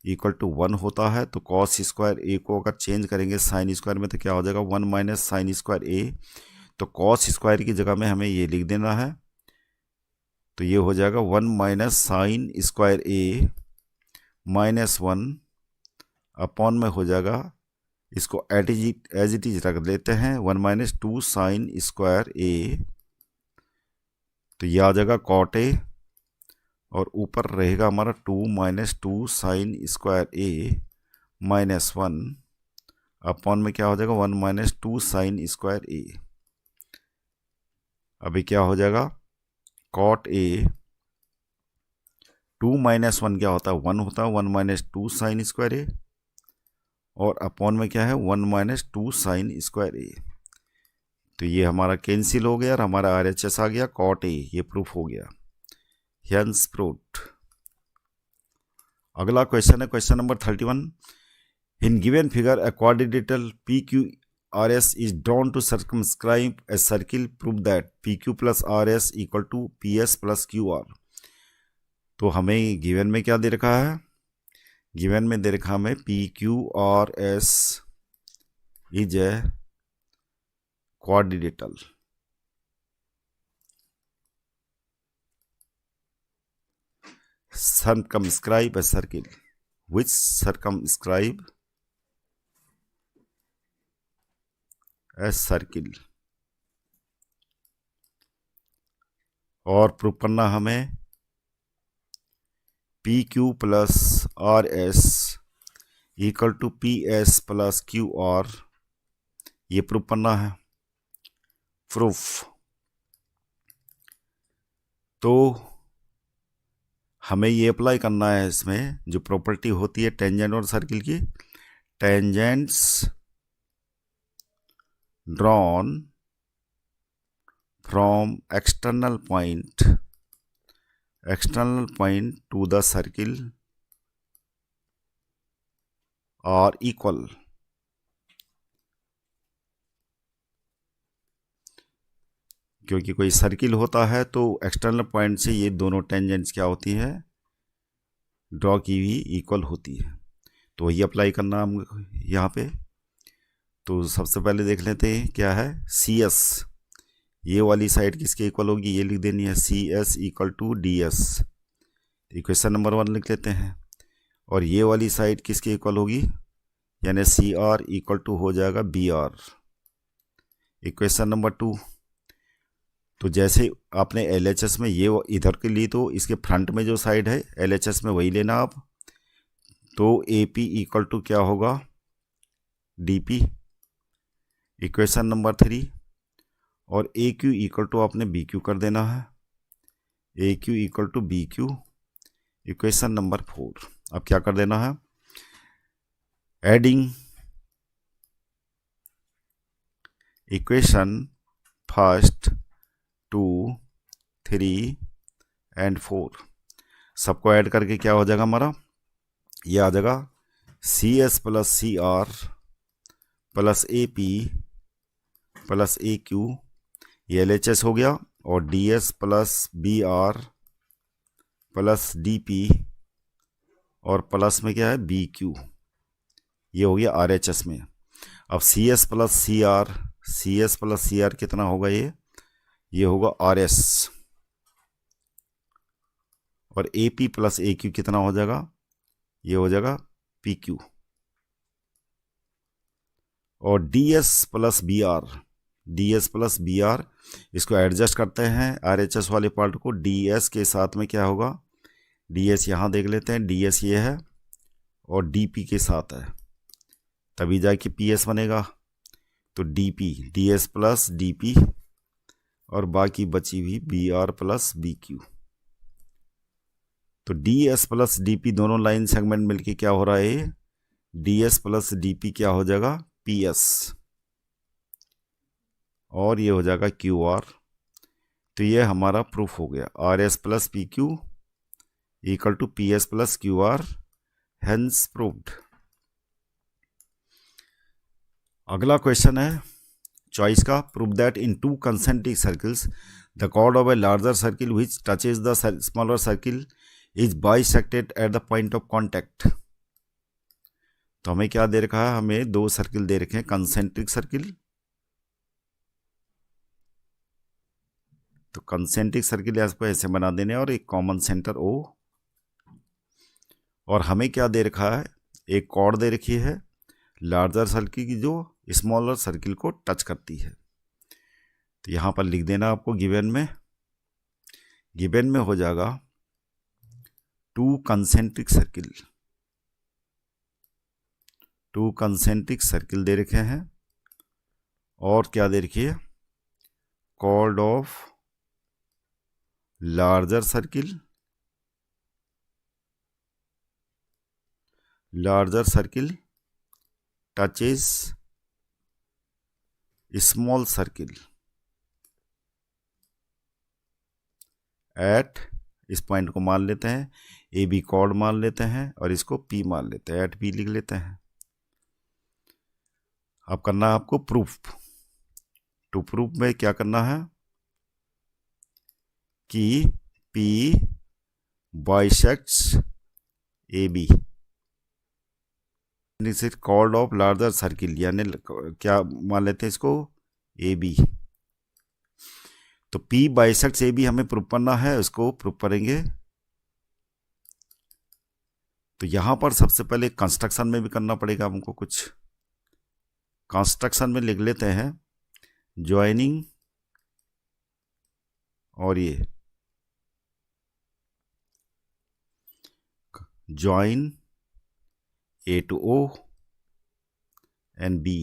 equal to 1 होता है। तो cos स्क्वायर ए को अगर चेंज करेंगे साइन स्क्वायर में तो क्या हो जाएगा 1 माइनस साइन स्क्वायर ए, तो cos स्क्वायर की जगह में हमें ये लिख देना है, तो ये हो जाएगा 1 minus sign square A minus 1 upon में हो जाएगा, इसको एज इट इज रख देते हैं 1 माइनस 2 साइन स्क्वायर ए, तो ये आ जाएगा कॉट ए, और ऊपर रहेगा हमारा 2 minus 2 sign square A minus 1 upon में क्या हो जाएगा 1 माइनस 2 साइन स्क्वायर ए। अभी क्या हो जाएगा कॉट ए, 2 माइनस 1 क्या होता है 1 होता है, 1 माइनस 2 साइन स्क्वायर ए, और अपॉन में क्या है 1 माइनस 2 साइन स्क्वायर ए। तो ये हमारा कैंसिल हो गया और हमारा RHS आ गया कॉट ए, ये प्रूफ हो गया, हेंस प्रूव्ड। अगला क्वेश्चन है question number 31, in given figure a quadrilateral PQRS is drawn to circumscribe a circle, prove that PQ plus RS equal to PS plus QR। तो हमें given में क्या दे रखा है, गिवन में दे रखा हमें PQRS is a quadrilateral, circumscribe a circle, which circumscribe a circle. और प्रूव करना हमें P Q plus R S equal to P S plus Q R, ये प्रूव करना है। प्रूफ तो हमें ये अप्लाई करना है, इसमें जो प्रॉपर्टी होती है टेंजेंट और सर्किल की, tangents drawn from external point to the circle are equal. क्योंकि कोई सर्किल होता है तो एक्सटर्नल पॉइंट से ये दोनों टेंजेंट्स क्या होती हैं, ड्रॉ की हुई इक्वल होती है। तो वही अप्लाई करना हम यहाँ पे। तो सबसे पहले देख लेते हैं क्या है सी एस, ये वाली साइड किसके इक्वल होगी, ये लिख देनी है C S equal to D S, equation number 1 लिख लेते हैं। और ये वाली साइड किसके इक्वल होगी, यानी सी आर इक्वल टू हो जाएगा बी आर, इक्वेशन नंबर 2। तो जैसे आपने LHS में ये इधर के लिए, तो इसके फ्रंट में जो साइड है LHS में वही लेना आप। तो AP इक्वल टू क्या होगा DP, इक्वेशन नंबर 3। और AQ इक्वल टू आपने BQ कर देना है, AQ equal to BQ, equation number 4। अब क्या कर देना है, एडिंग इक्वेशन फर्स्ट 2 3 एंड 4, सबको ऐड करके क्या हो जाएगा हमारा, ये आ जाएगा C S plus C R plus A P plus A Q, ये LHS हो गया। और D S plus B R plus D P, और प्लस में क्या है बी क्यू, ये हो गया RHS में। अब C S plus C R कितना होगा, ये होगा RS। और AP प्लस AQ कितना हो जाएगा, ये हो जाएगा PQ। और DS प्लस BR, इसको एडजस्ट करते हैं RHS वाले पार्ट को, DS के साथ में क्या होगा, DS यहाँ देख लेते हैं, DS ये है और DP के साथ है, तभी जाके PS बनेगा। तो DP DS प्लस DP और बाकी बची हुई BR प्लस BQ। तो DS प्लस DP दोनों लाइन सेगमेंट मिलके क्या हो रहा है, DS प्लस DP क्या हो जाएगा PS, और ये हो जाएगा QR। तो ये हमारा प्रूफ हो गया, RS plus PQ equal to PS plus QR, hence proved. अगला क्वेश्चन है चॉइस का, prove that in 2 concentric circles the chord of a larger circle which touches the smaller circle is bisected at the point of contact। तो हमें क्या दे रखा है, हमें 2 सर्किल दे रखे हैं कंसेंट्रिक सर्किल। तो कंसेंट्रिक सर्किल आपको ऐसे बना देने और एक कॉमन सेंटर O। और हमें क्या दे रखा है, एक कॉर्ड दे रखी है लार्जर सर्किल की जो स्मॉलर सर्किल को टच करती है। तो यहाँ पर लिख देना आपको गिवन में हो जाएगा 2 कंसेंट्रिक सर्किल दे रखे हैं। और क्या दे रखी है, chord of larger circle touches small circle at, इस पॉइंट को मान लेते हैं AB कॉर्ड मान लेते हैं और इसको P मान लेते हैं, एट P लिख लेते हैं। अब करना है आपको प्रूफ। टू प्रूफ में क्या करना है कि P bisects AB, chord of larger circle, यानी क्या मान लेते हैं इसको AB। तो P बाइसेक्ट्स AB हमें प्रूव करना है, उसको प्रूव करेंगे। तो यहां पर सबसे पहले कंस्ट्रक्शन में भी करना पड़ेगा हमको, कुछ कंस्ट्रक्शन में लिख लेते हैं ज्वाइनिंग और ये join A to O and B।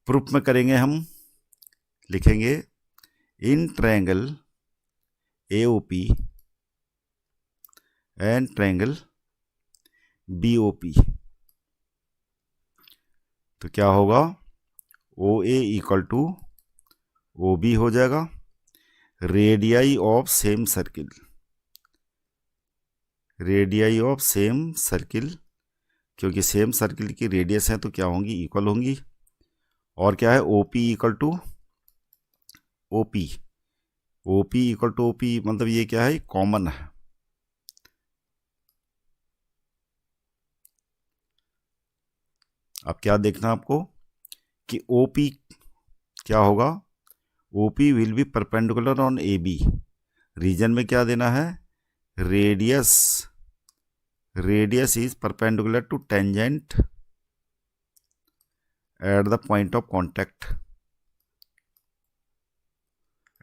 Proof में करेंगे हम, लिखेंगे in triangle AOP and triangle BOP। तो क्या होगा, OA इक्वल टू OB हो जाएगा, radii of same circle, radii of same circle, क्योंकि सेम सर्किल की रेडियस है तो क्या होंगी, इक्वल होंगी। और क्या है, OP equal to OP, OP equal to OP मतलब ये क्या है, कॉमन है। अब क्या देखना आपको कि OP क्या होगा, OP will be perpendicular on AB। Reason में क्या देना है, radius, radius is perpendicular to tangent at the point of contact,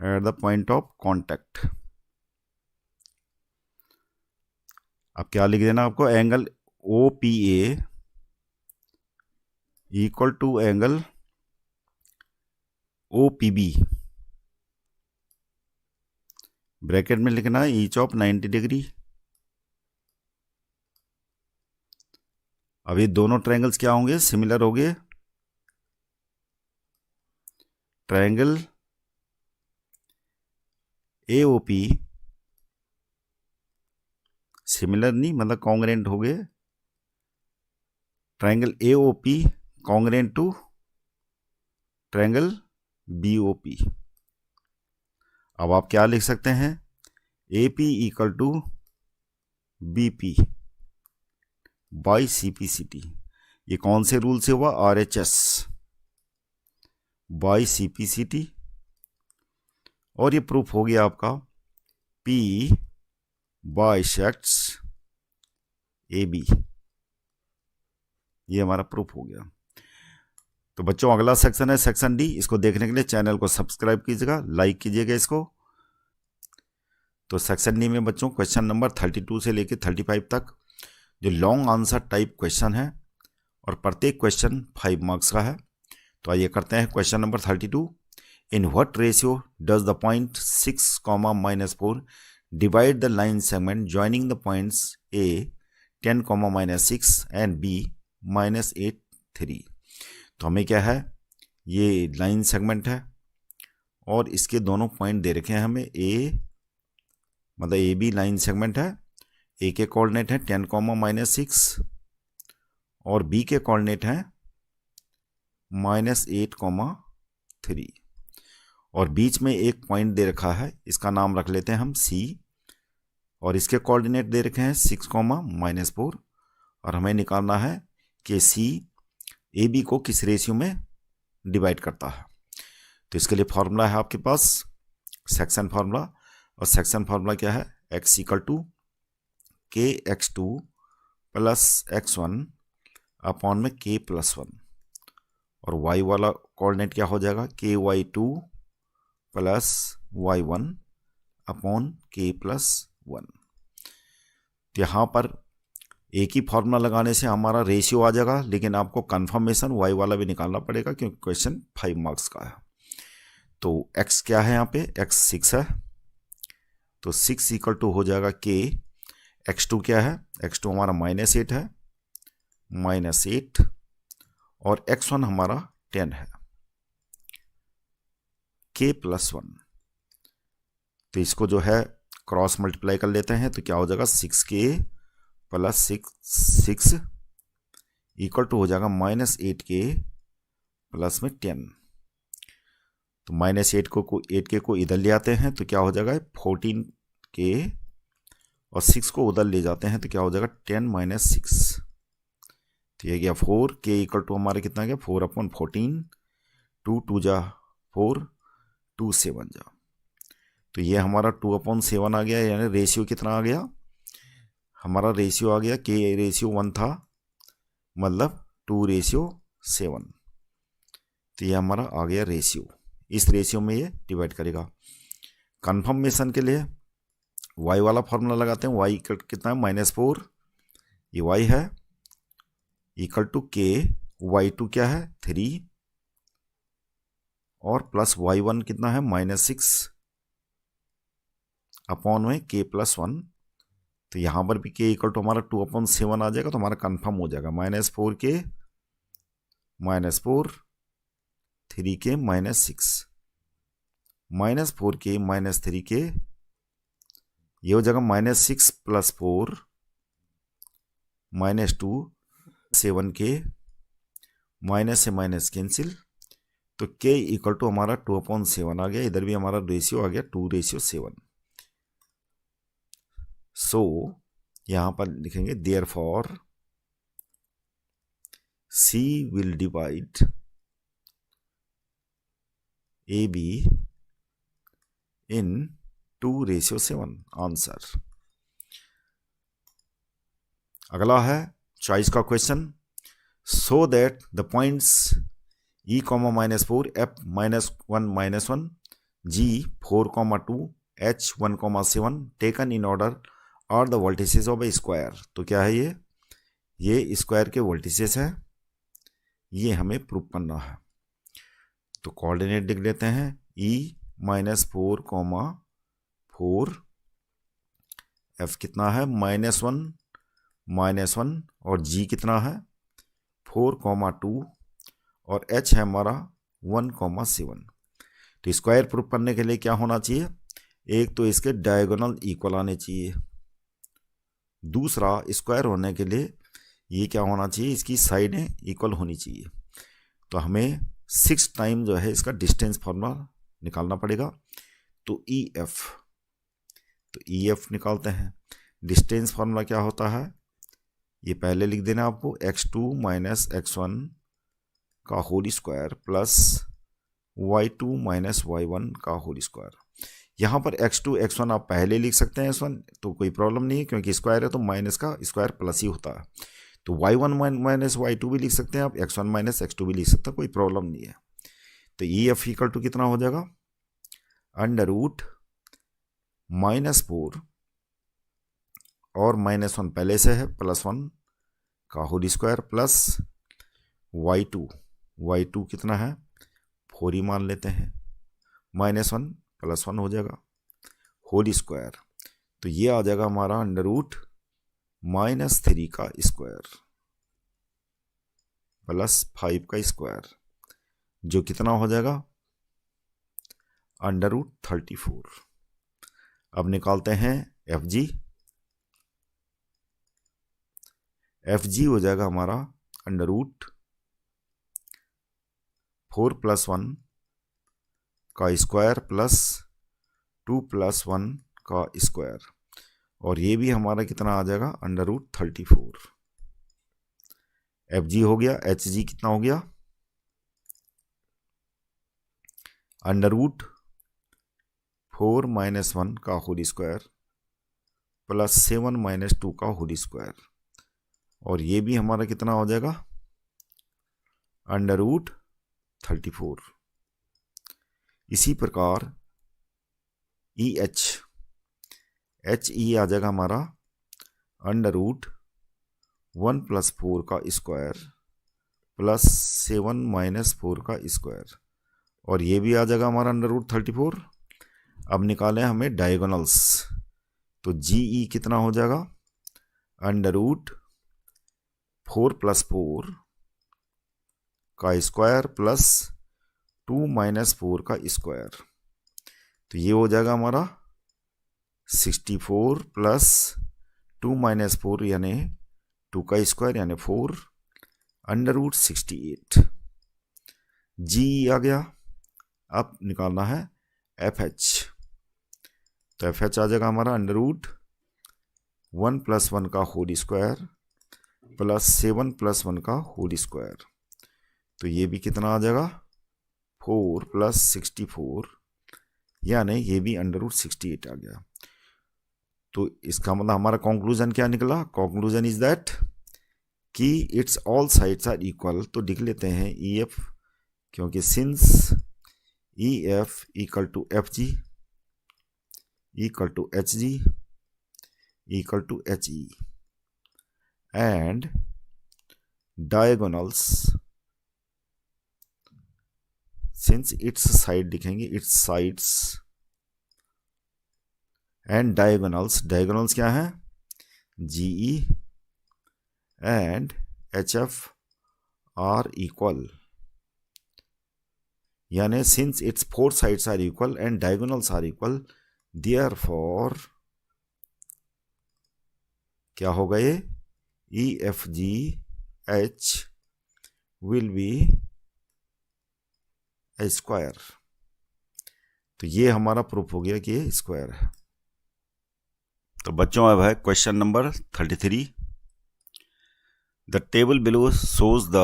at the point of contact. अब क्या लिख देना आपको, angle OPA equal to angle OPB, bracket में लिखना है ईच ऑफ 90 डिग्री। अब ये दोनों ट्रायंगल्स क्या होंगे, सिमिलर होंगे। ट्रायंगल AOP सिमिलर नहीं मतलब कॉन्ग्रेंट हो गए, triangle AOP congruent to triangle BOP। अब आप क्या लिख सकते हैं, AP equal to BP by CPCT। ये कौन से रूल से हुआ, RHS बाई CPCT। और ये प्रूफ हो गया आपका P बाइसेक्ट्स AB, ये हमारा प्रूफ हो गया। तो बच्चों अगला सेक्शन है सेक्शन D। इसको देखने के लिए चैनल को सब्सक्राइब कीजिएगा, लाइक कीजिएगा इसको। तो सेक्शन D में बच्चों क्वेश्चन नंबर 32 से लेकर 35 तक जो लॉन्ग आंसर टाइप क्वेश्चन है और प्रत्येक क्वेश्चन 5 मार्क्स का है। तो आइए करते हैं question number 32। In what ratio does the point 6, -4 divide the line segment joining the points A 10, -6 and B -8, 3। तो हमें क्या है, ये लाइन सेगमेंट है और इसके दोनों पॉइंट दे रखे हैं हमें। A मतलब AB लाइन सेगमेंट है, A के कोऑर्डिनेट है 10, -6 और B के कोऑर्डिनेट है -8, 3। और बीच में एक पॉइंट दे रखा है, इसका नाम रख लेते हैं हम C, और इसके कोऑर्डिनेट दे रखे हैं 6, -4। और हमें निकालना है कि C AB को किस रेशियो में डिवाइड करता है। तो इसके लिए फॉर्मूला है आपके पास सेक्शन फार्मूला, और सेक्शन फार्मूला क्या है, x equal to KX2 plus X1 upon में K प्लस 1, और y वाला कोऑर्डिनेट क्या हो जाएगा, KY2 plus Y1 upon K plus 1। तो यहाँ पर एक ही फॉर्मूला लगाने से हमारा रेशियो आ जाएगा, लेकिन आपको कंफर्मेशन y वाला भी निकालना पड़ेगा क्योंकि क्वेश्चन 5 मार्क्स का है। तो x क्या है यहाँ पे, x 6 है, तो 6 इक्वल टू हो जाएगा K। x2 क्या है, x2 हमारा -8 है, -8, और x1 हमारा 10 है, K प्लस 1। तो इसको जो है क्रॉस मल्टीप्लाई कर लेते हैं तो क्या हो जाएगा, 6K प्लस 6 इक्वल टू हो जाएगा -8K प्लस में 10। तो -8 को 8K को इधर ले आते हैं तो क्या हो जाएगा 14K, और 6 को उधर ले जाते हैं तो क्या हो जाएगा 10 - 6। तो ये गया 4K इक्वल टू हमारे कितना गया 4/14, 2 2 जा 4, 2 7 जा। तो ये हमारा 2/7 आ गया, यानी रेशियो कितना आ गया, हमारा रेशियो आ गया K रेशियो 1 था, मतलब 2:7। तो ये हमारा आ गया रेशियो, इस रेशियो में ये डिवाइड करेगा। कन्फर्मेशन के लिए y वाला फॉर्मूला लगाते हैं। y कितना है -4, ये y है, इक्वल टू k, y2 क्या है 3, और प्लस y1 कितना है -6 अपॉन में k + 1। तो यहाँ पर भी k इक्वल टू हमारा 2/7 आ जाएगा, तो हमारा कंफर्म हो जाएगा -4k -4 3k -6 -4k -3k, ये हो जाएगा -6 + 4 -2 7k, माइनस से माइनस कैंसिल, तो k इक्वल टू हमारा 2/7 आ गया। इधर भी हमारा रेशियो आ गया 2:7। सो यहां पर लिखेंगे therefore C will divide AB in 2:7। Answer. अगला है चॉइस का question. So that the points E, -4, F, -1, -1, G, 4, 2, H, 1, 7 taken in order और the voltages of A square. तो क्या है ये स्क्वायर के वोल्टेजेस हैं, ये हमें प्रूव करना है। तो कोऑर्डिनेट लिख लेते हैं। E -4, 4, F कितना है -1, -1, और G कितना है 4, 2, और H है हमारा 1, 7। तो स्क्वायर प्रूफ करने के लिए क्या होना चाहिए, एक तो इसके डायगोनल इक्वल आने चाहिए, दूसरा स्क्वायर होने के लिए ये क्या होना चाहिए, इसकी साइडें इक्वल होनी चाहिए। तो हमें 6 टाइम जो है इसका डिस्टेंस फार्मूला निकालना पड़ेगा। तो EF निकालते हैं। डिस्टेंस फार्मूला क्या होता है, ये पहले लिख देना आपको, x2 - x1 का whole square plus y2 - y1 का होल स्क्वायर। यहाँ पर x2 x1 आप पहले लिख सकते हैं, x1 तो कोई प्रॉब्लम नहीं है, क्योंकि स्क्वायर है तो माइनस का स्क्वायर प्लस ही होता है। तो y1 - y2 भी लिख सकते हैं आप, x1 - x2 भी लिख सकते हैं, कोई प्रॉब्लम नहीं है। तो EF इक्वल टू कितना हो जाएगा, √-4 और -1 पहले से है, +1 का होल स्क्वायर प्लस y2 कितना है 4 ही मान लेते हैं, -1 + 1 हो जाएगा होल स्क्वायर। तो ये आ जाएगा हमारा √-3 का स्क्वायर प्लस 5 का स्क्वायर, जो कितना हो जाएगा √34। अब निकालते हैं FG हो जाएगा हमारा √4 + 1 का स्क्वायर प्लस 2 + 1 का स्क्वायर, और ये भी हमारा कितना आ जाएगा √34। FG हो गया, HG कितना हो गया √4 - 1 का होल स्क्वायर प्लस 7 - 2 का होल स्क्वायर, और ये भी हमारा कितना हो जाएगा √34। इसी प्रकार HE आ जाएगा हमारा √1 + 4 का स्क्वायर प्लस 7 - 4 का स्क्वायर, और ये भी आ जाएगा हमारा √34। अब निकालें हमें डायगोनल्स, तो GE कितना हो जाएगा √4 + 4 का स्क्वायर प्लस 2 - 4 का स्क्वायर, तो ये हो जाएगा हमारा 64 प्लस 2 - 4 यानी 2 का स्क्वायर यानी 4 √68। जी आ गया। अब निकालना है FH, तो FH आ जाएगा हमारा √1 + 1 का होल स्क्वायर प्लस 7 + 1 का होल स्क्वायर, तो ये भी कितना आ जाएगा 4 + 64 यानी ये भी √68 आ गया। तो इसका मतलब हमारा कंक्लूजन क्या निकला, कंक्लूजन इज दैट कि its all sides are equal, तो लिख लेते हैं ई एफ, क्योंकि since E F equal to F G equal to H G equal to H E and diagonals, since its side लिखेंगे, its sides and diagonals, diagonals क्या है, G E and H F are equal, यानी since its four sides are equal and diagonals are equal, therefore क्या होगा ये, E F G H will be A square. तो ये हमारा proof हो गया कि ये स्क्वायर है। तो बच्चों अब है question number 33। The table below shows the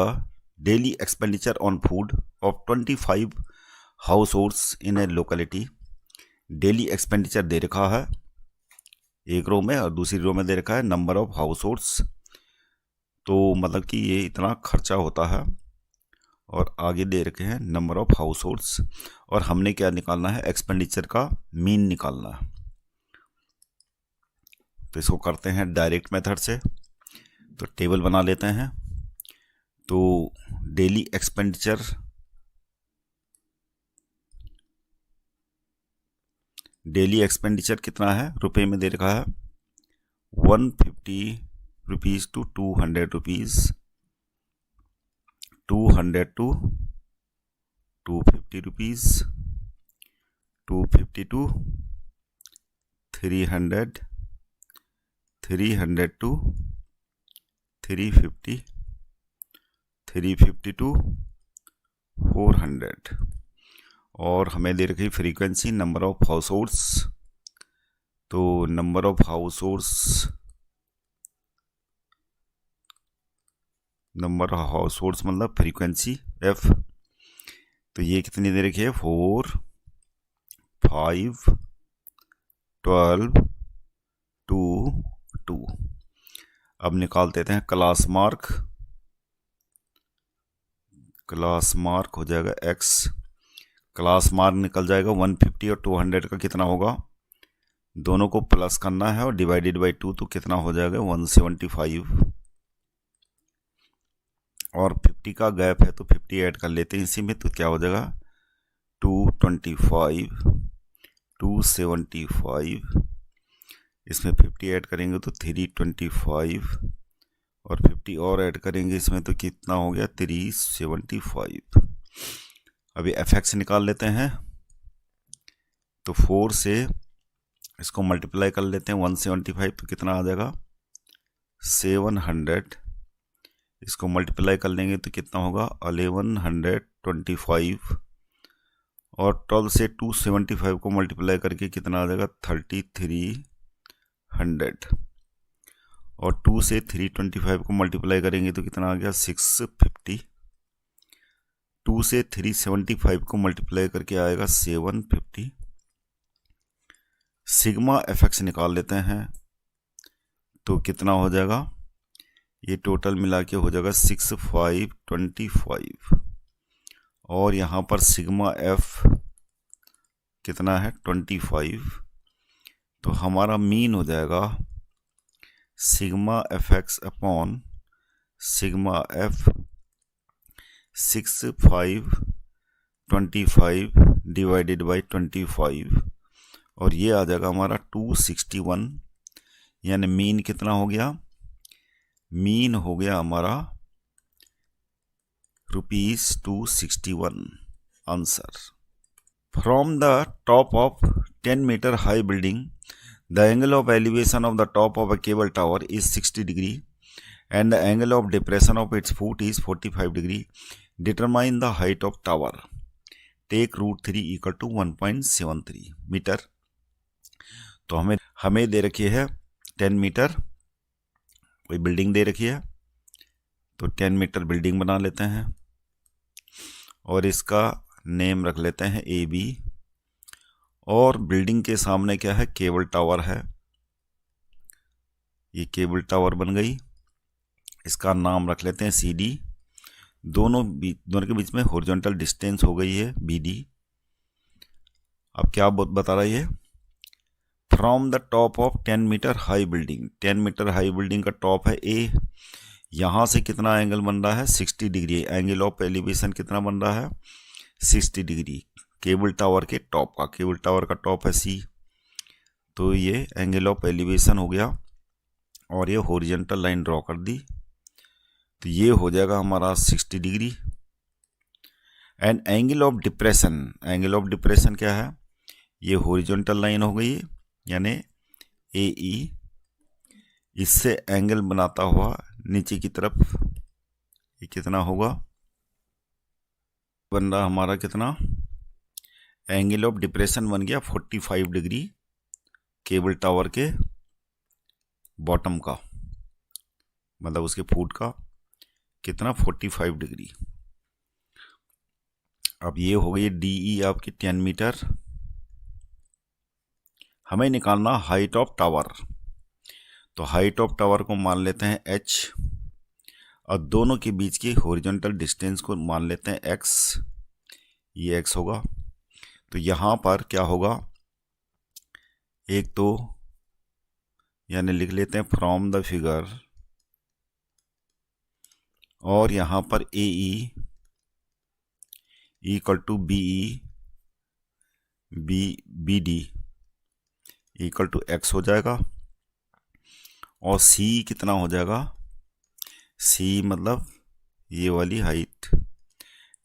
daily expenditure on food of 25 households in a locality. Daily expenditure दे रखा है एक रो में और दूसरी रो में दे रखा है नंबर ऑफ हाउस होल्ड्स। तो मतलब कि ये इतना खर्चा होता है और आगे दे रखे हैं नंबर ऑफ हाउस होल्ड्स, और हमने क्या निकालना है, एक्सपेंडिचर का मीन निकालना है। तो इसको करते हैं डायरेक्ट मेथड से। तो टेबल बना लेते हैं। तो डेली एक्सपेंडिचर कितना है, रुपए में दे रखा है 150 rupees to 200 rupees, 200 to 250 rupees, 250 to 300, 300 to 350, 350 to 400, और हमें दे रखी frequency number of households. तो नंबर ऑफ हाउस होल्ड्स मतलब फ्रीक्वेंसी एफ। तो ये कितनी दे रखी है, 4, 5, 12, 2, 2। अब निकाल देते हैं क्लास मार्क हो जाएगा x, क्लास मार्क निकल जाएगा 150 और 200 का कितना होगा, दोनों को प्लस करना है और डिवाइडेड बाई 2, तो कितना हो जाएगा 175, और 50 का गैप है तो 50 ऐड कर लेते हैं इसी में, तो क्या हो जाएगा 225, 275, इसमें 50 ऐड करेंगे तो 325, और 50 और ऐड करेंगे इसमें तो कितना हो गया 375। अभी fx निकाल लेते हैं। तो 4 से इसको मल्टीप्लाई कर लेते हैं 175, तो कितना आ जाएगा 700, इसको मल्टीप्लाई कर लेंगे तो कितना होगा 1125, और 12 से 275 को मल्टीप्लाई करके कितना आ जाएगा 3300, और 2 से 325 को मल्टीप्लाई करेंगे तो कितना आ गया 650, 2 से 375 को मल्टीप्लाई करके आएगा 750। सिग्मा एफएक्स निकाल लेते हैं तो कितना हो जाएगा, ये टोटल मिला के हो जाएगा 6525, और यहाँ पर सिग्मा एफ कितना है 25। तो हमारा मीन हो जाएगा sigma F x upon sigma F 6525 divided by 25, और ये आ जाएगा हमारा 261, यानी मीन कितना हो गया, मीन हो गया हमारा ₹261 answer. From the top of 10 metre high building the angle of elevation of the top of a cable tower is 60 degree and the angle of depression of its foot is 45 degree. Determine the height of tower. Take √3 equal to 1.73 metre. तो हमें दे रखी है 10 metre, कोई building दे रखी है, तो 10 metre building बना लेते हैं और इसका नेम रख लेते हैं AB, और बिल्डिंग के सामने क्या है, केबल टावर है, ये केबल टावर बन गई। इसका नाम रख लेते हैं CD। दोनों के बीच में हॉरिजॉन्टल डिस्टेंस हो गई है BD। अब क्या बता रहा है ये, from the top of 10 metre high building. 10 metre high building का टॉप है A, यहाँ से कितना एंगल बन रहा है 60 डिग्री। एंगल ऑफ एलिवेशन कितना बन रहा है 60 डिग्री केबल टावर के टॉप का। केबल टावर का टॉप है C, तो ये एंगल ऑफ एलिवेशन हो गया और ये हॉरिजॉन्टल लाइन ड्रॉ कर दी, तो ये हो जाएगा हमारा 60 degree. And angle of depression, angle of depression क्या है, ये हॉरिजॉन्टल लाइन हो गई यानी AE, इससे एंगल बनाता हुआ नीचे की तरफ ये कितना होगा, बन रहा हमारा कितना, एंगल ऑफ डिप्रेशन बन गया 45 डिग्री केबल टावर के बॉटम का, मतलब उसके फुट का कितना 45 डिग्री। अब ये हो गई DE आपकी 10 मीटर। हमें निकालना हाइट ऑफ टावर, तो हाइट ऑफ टावर को मान लेते हैं H और दोनों के बीच की हॉरिजॉन्टल डिस्टेंस को मान लेते हैं X, ये X होगा। तो यहाँ पर क्या होगा, एक तो यानी लिख लेते हैं फ्रॉम द फिगर, और यहाँ पर AE equal to BE BD equal to X हो जाएगा, और C कितना हो जाएगा, C मतलब ये वाली हाइट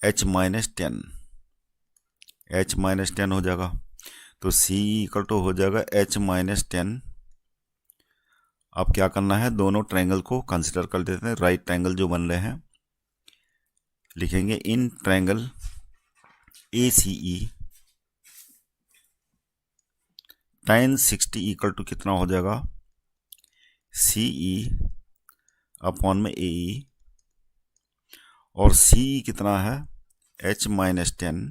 H माइनस 10 हो जाएगा। तो C इक्वल टू हो जाएगा H माइनस 10। अब क्या करना है, दोनों ट्रायंगल को कंसिडर कर लेते हैं। राइट ट्रायंगल जो बन रहे हैं लिखेंगे in triangle ACE tan 60 equal to कितना हो जाएगा CE अपॉन में AE, और CE कितना है H माइनस 10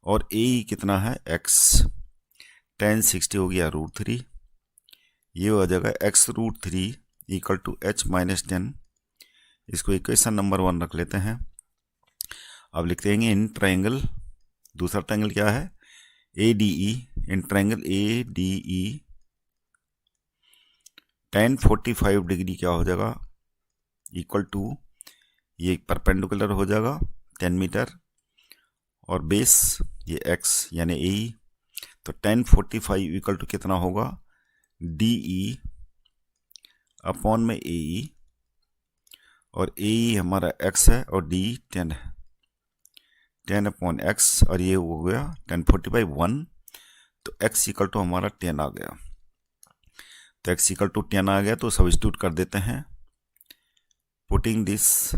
और AE कितना है X। tan 60 हो गया √3, ये हो जाएगा X√3 equal to H minus 10। इसको इक्वेशन नंबर 1 रख लेते हैं। अब लिखते हैं इन ट्रायंगल, दूसरा ट्रायंगल क्या है ADE, in triangle ADE tan 45 degree क्या हो जाएगा इक्वल टू, ये परपेंडिकुलर हो जाएगा 10 मीटर और बेस ये X यानी AE, तो tan 45 इक्वल टू कितना होगा DE अपॉन में AE, और AE हमारा X है और DE 10 है, 10 अपॉन X, और ये हो गया tan 45 1, तो X इक्वल टू हमारा 10 आ गया। तो X इक्वल टू 10 आ गया, तो सब्स्टिट्यूट कर देते हैं, पुटिंग दिस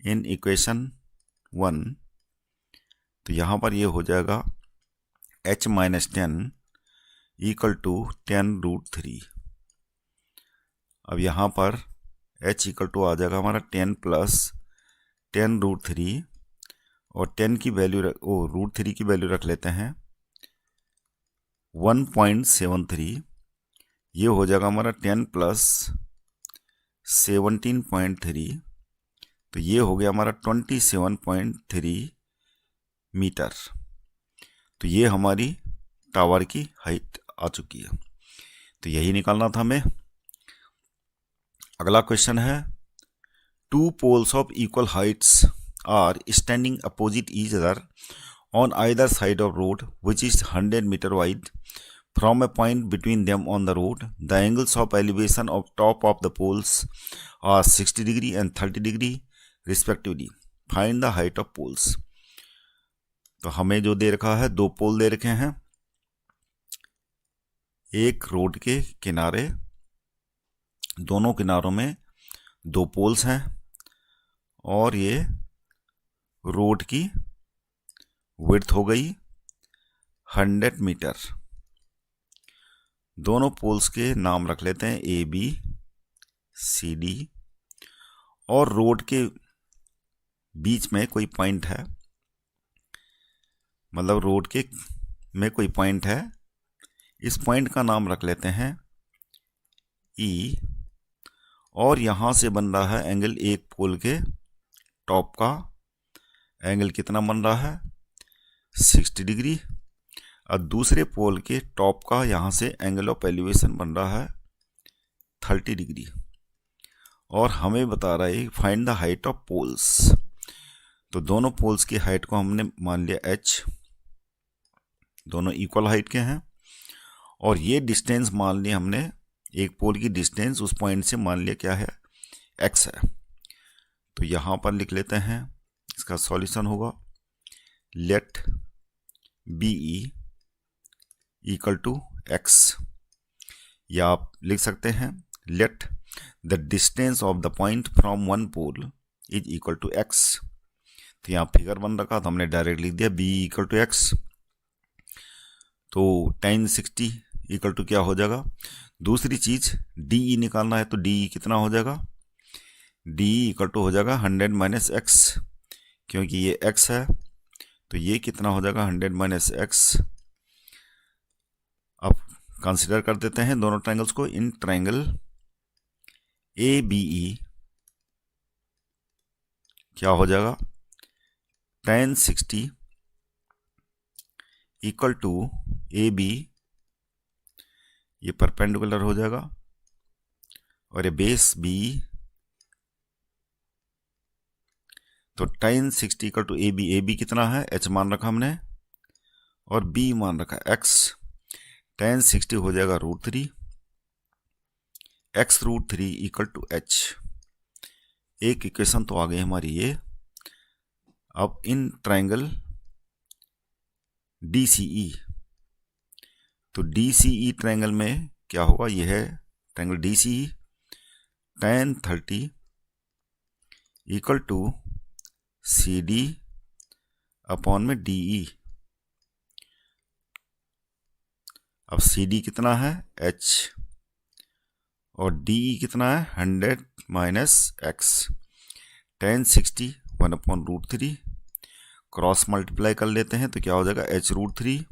इन इक्वेशन 1, तो यहाँ पर ये हो जाएगा H माइनस 10 इक्वल टू 10√3। अब यहाँ पर H इक्वल टू आ जाएगा हमारा 10 प्लस 10√3, और 10 की वैल्यू √3 की वैल्यू रख लेते हैं 1.73, ये हो जाएगा हमारा 10 प्लस 17.3, तो ये हो गया हमारा 27.3 मीटर। तो ये हमारी टावर की हाइट आ चुकी है, तो यही निकालना था हमें। अगला क्वेश्चन है, 2 poles of equal heights are standing opposite each other on either side of road which is 100 meter wide. From a point between them on the road, the angles of elevation of top of the poles are 60 degree and 30 degree respectively. Find the height of poles. तो हमें जो दे रखा है, 2 पोल दे रखे हैं, एक road के किनारे, दोनों किनारों में 2 पोल्स हैं, और ये रोड की विड्थ हो गई 100 मीटर। दोनों पोल्स के नाम रख लेते हैं AB CD, और रोड के बीच में कोई पॉइंट है, मतलब रोड के में कोई पॉइंट है, इस पॉइंट का नाम रख लेते हैं E, और यहाँ से बन रहा है एंगल एक पोल के टॉप का एंगल कितना बन रहा है 60 डिग्री, और दूसरे पोल के टॉप का यहाँ से एंगल ऑफ एलिवेशन बन रहा है 30 डिग्री। और हमें बता रहा है find the height of poles. तो दोनों पोल्स की हाइट को हमने मान लिया h, दोनों इक्वल हाइट के हैं, और ये डिस्टेंस मान लिया हमने, एक पोल की डिस्टेंस उस पॉइंट से मान लिया क्या है x है। तो यहाँ पर लिख लेते हैं, इसका सॉल्यूशन होगा let BE equal to x, या आप लिख सकते हैं let the distance of the point from one pole is equal to x। तो यहाँ फिगर बन रखा तो हमने डायरेक्ट लिख दिया BE इक्वल टू x। तो tan 60 इक्वल टू क्या हो जाएगा, दूसरी चीज DE निकालना है, तो DE कितना हो जाएगा, DE इक्वल टू हो जाएगा 100 माइनस एक्स, क्योंकि ये x है तो ये कितना हो जाएगा 100 माइनस एक्स। अब कंसिडर कर देते हैं दोनों ट्रायंगल्स को। इन ट्रायंगल ABE क्या हो जाएगा tan 60 इक्वल टू AB, ये परपेंडिकुलर हो जाएगा, और ये बेस B, तो tan 60 equal to AB, AB कितना है h मान रखा हमने और B मान रखा x, tan 60 हो जाएगा √3, x √3 इक्वल टू h। एक इक्वेशन तो आ गई हमारी ये। अब इन ट्रायंगल DCE, तो DCE ट्रायंगल में क्या होगा, ये है triangle DCE, tan 30 equal to CD upon में DE। अब CD कितना है h और DE कितना है 100 minus x, tan 60 1/√3, cross multiply कर लेते हैं तो क्या हो जाएगा h √3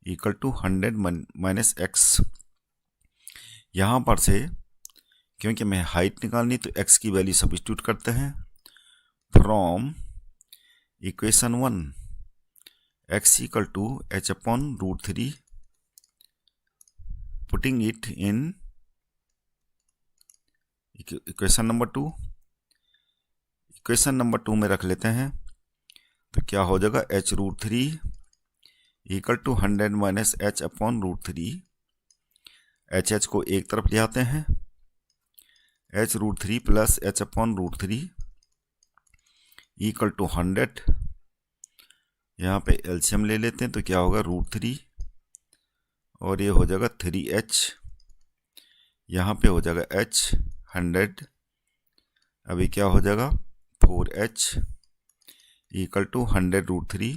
equal to 100 minus x। यहाँ पर से क्योंकि हमें हाइट निकालनी तो x की वैल्यू सब्स्टिट्यूट करते हैं, from equation 1 x equal to h upon √3, putting it in equation number 2। Equation number 2 में रख लेते हैं तो क्या हो जाएगा h √3 equal to 100 minus h upon √3, h को एक तरफ ले आते हैं, h √3 plus h upon √3 equal to 100, यहाँ पे एलसीएम ले लेते हैं तो क्या होगा √3 और ये हो जाएगा 3h, यहाँ पे हो जाएगा h 100, अभी क्या हो जाएगा 4h इक्वल टू 100 √3,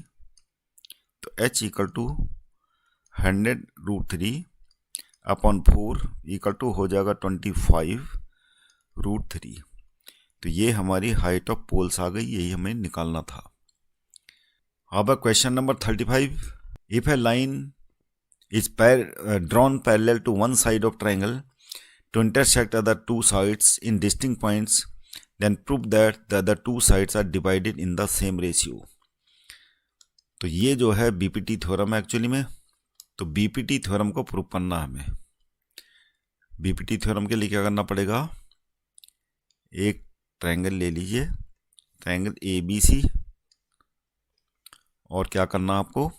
तो h equal to 100 √3 upon 4 equal to हो जाएगा 25 √3। तो ये हमारी हाइट ऑफ पोल्स आ गई, यही हमें निकालना था। अब question number 35, if A line is drawn parallel to one side of triangle to intersect other two sides in distinct points, then prove that the other two sides are divided in the same ratio। तो ये जो है BPT theorem है actually में। तो BPT theorem को prove करना है हमें। बीपीटी थ्योरम के लिए क्या करना पड़ेगा, एक ट्रायंगल ले लीजिए, ट्रायंगल ABC, और क्या करना आपको,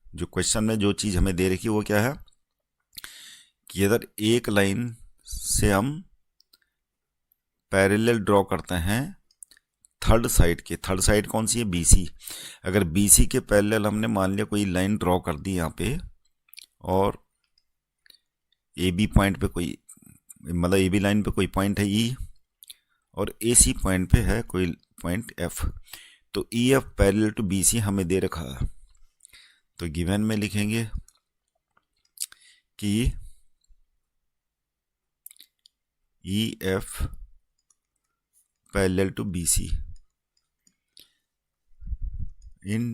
जो क्वेश्चन में जो चीज़ हमें दे रखी है वो क्या है कि अगर एक लाइन से हम पैरेलल ड्रॉ करते हैं थर्ड साइड के, थर्ड साइड कौन सी है BC, अगर BC के पैरेलल हमने मान लिया कोई लाइन ड्रॉ कर दी यहाँ पे, और AB पॉइंट पे कोई, मतलब AB लाइन पे कोई पॉइंट है E, और AC पॉइंट पे है कोई पॉइंट F, तो EF पैरेलल टू BC हमें दे रखा है। तो गिवन में लिखेंगे कि EF parallel to BC in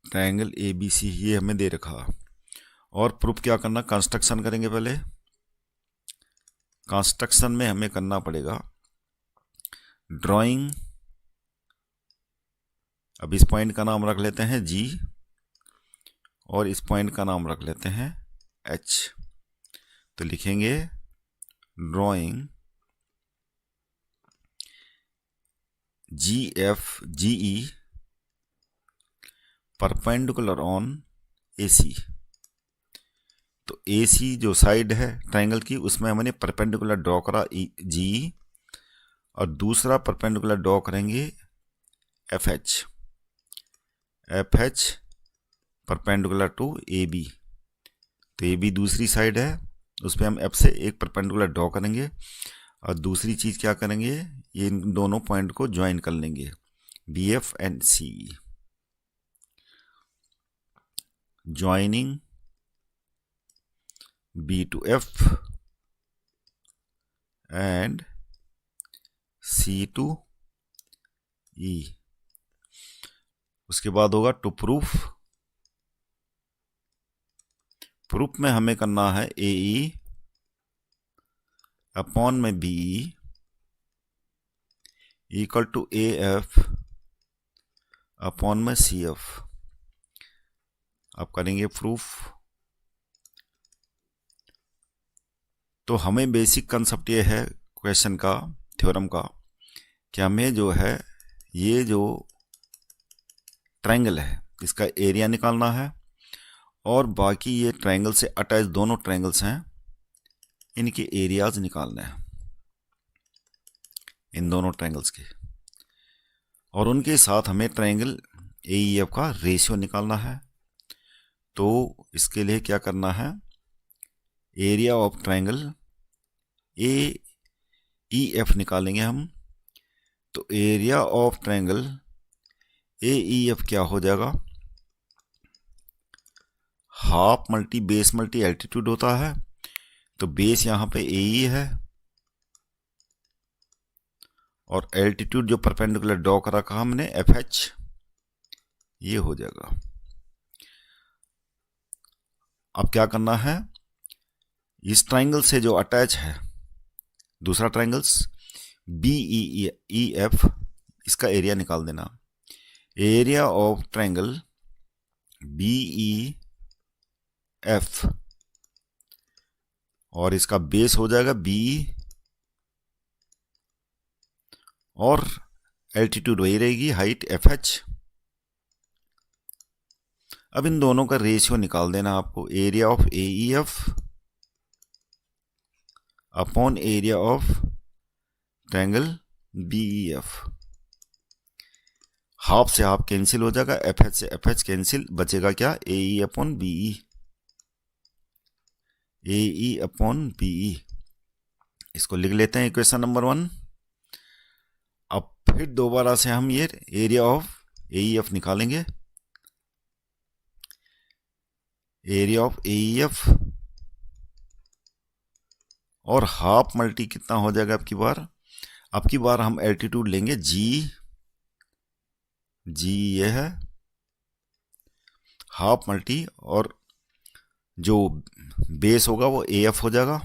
triangle ABC, ये हमें दे रखा। और प्रूफ क्या करना, कंस्ट्रक्शन करेंगे पहले। कंस्ट्रक्शन में हमें करना पड़ेगा ड्राइंग। अब इस पॉइंट का नाम रख लेते हैं G और इस पॉइंट का नाम रख लेते हैं H। तो लिखेंगे drawing GFGE perpendicular on AC। तो AC जो साइड है ट्रायंगल की उसमें हमने परपेंडिकुलर ड्रॉ करा GE और दूसरा परपेंडिकुलर ड्रॉ करेंगे FH परपेंडिकुलर टू AB। तो AB दूसरी साइड है उस पर हम F से एक परपेंडिकुलर ड्रॉ करेंगे और दूसरी चीज़ क्या करेंगे, ये इन दोनों पॉइंट को ज्वाइन कर लेंगे BF and CE। Joining B to F and C to E। उसके बाद होगा टू प्रूफ में हमें करना है AE अपॉन में BE equal to AF upon में CF। अब करेंगे प्रूफ। तो हमें बेसिक कंसेप्ट ये है क्वेश्चन का, थ्योरम का, कि हमें जो है ये जो ट्रायंगल है इसका एरिया निकालना है और बाकी ये ट्रायंगल से अटैच दोनों ट्रायंगल्स हैं इनके एरियाज निकालने हैं, इन दोनों ट्रायंगल्स के। और उनके साथ हमें ट्रायंगल AEF का रेशियो निकालना है। तो इसके लिए क्या करना है, एरिया ऑफ ट्रायंगल AEF निकालेंगे हम। तो एरिया ऑफ ट्रायंगल AEF क्या हो जाएगा, half multi base multi altitude होता है। तो बेस यहाँ पे AE है और एल्टीट्यूड जो परपेंडिकुलर ड्रॉ करा कहा हमने FH, ये हो जाएगा। अब क्या करना है, इस ट्रायंगल से जो अटैच है दूसरा ट्रायंगल्स BEF, इसका एरिया निकाल देना। एरिया ऑफ ट्रायंगल BEF और इसका बेस हो जाएगा BE और एल्टीट्यूड वही रहेगी हाइट FH। अब इन दोनों का रेशियो निकाल देना आपको, area of AEF upon area of triangle BEF। Half से हाफ कैंसिल हो जाएगा, FH से FH कैंसिल, बचेगा क्या, AE upon BE, AE upon BE। इसको लिख लेते हैं इक्वेशन नंबर 1। अब फिर दोबारा से हम ये एरिया ऑफ AEF निकालेंगे। एरिया ऑफ AEF और हाफ मल्टी कितना हो जाएगा अब की बार हम एल्टीट्यूड लेंगे G ये है, हाफ मल्टी और जो बेस होगा वो AF हो जाएगा,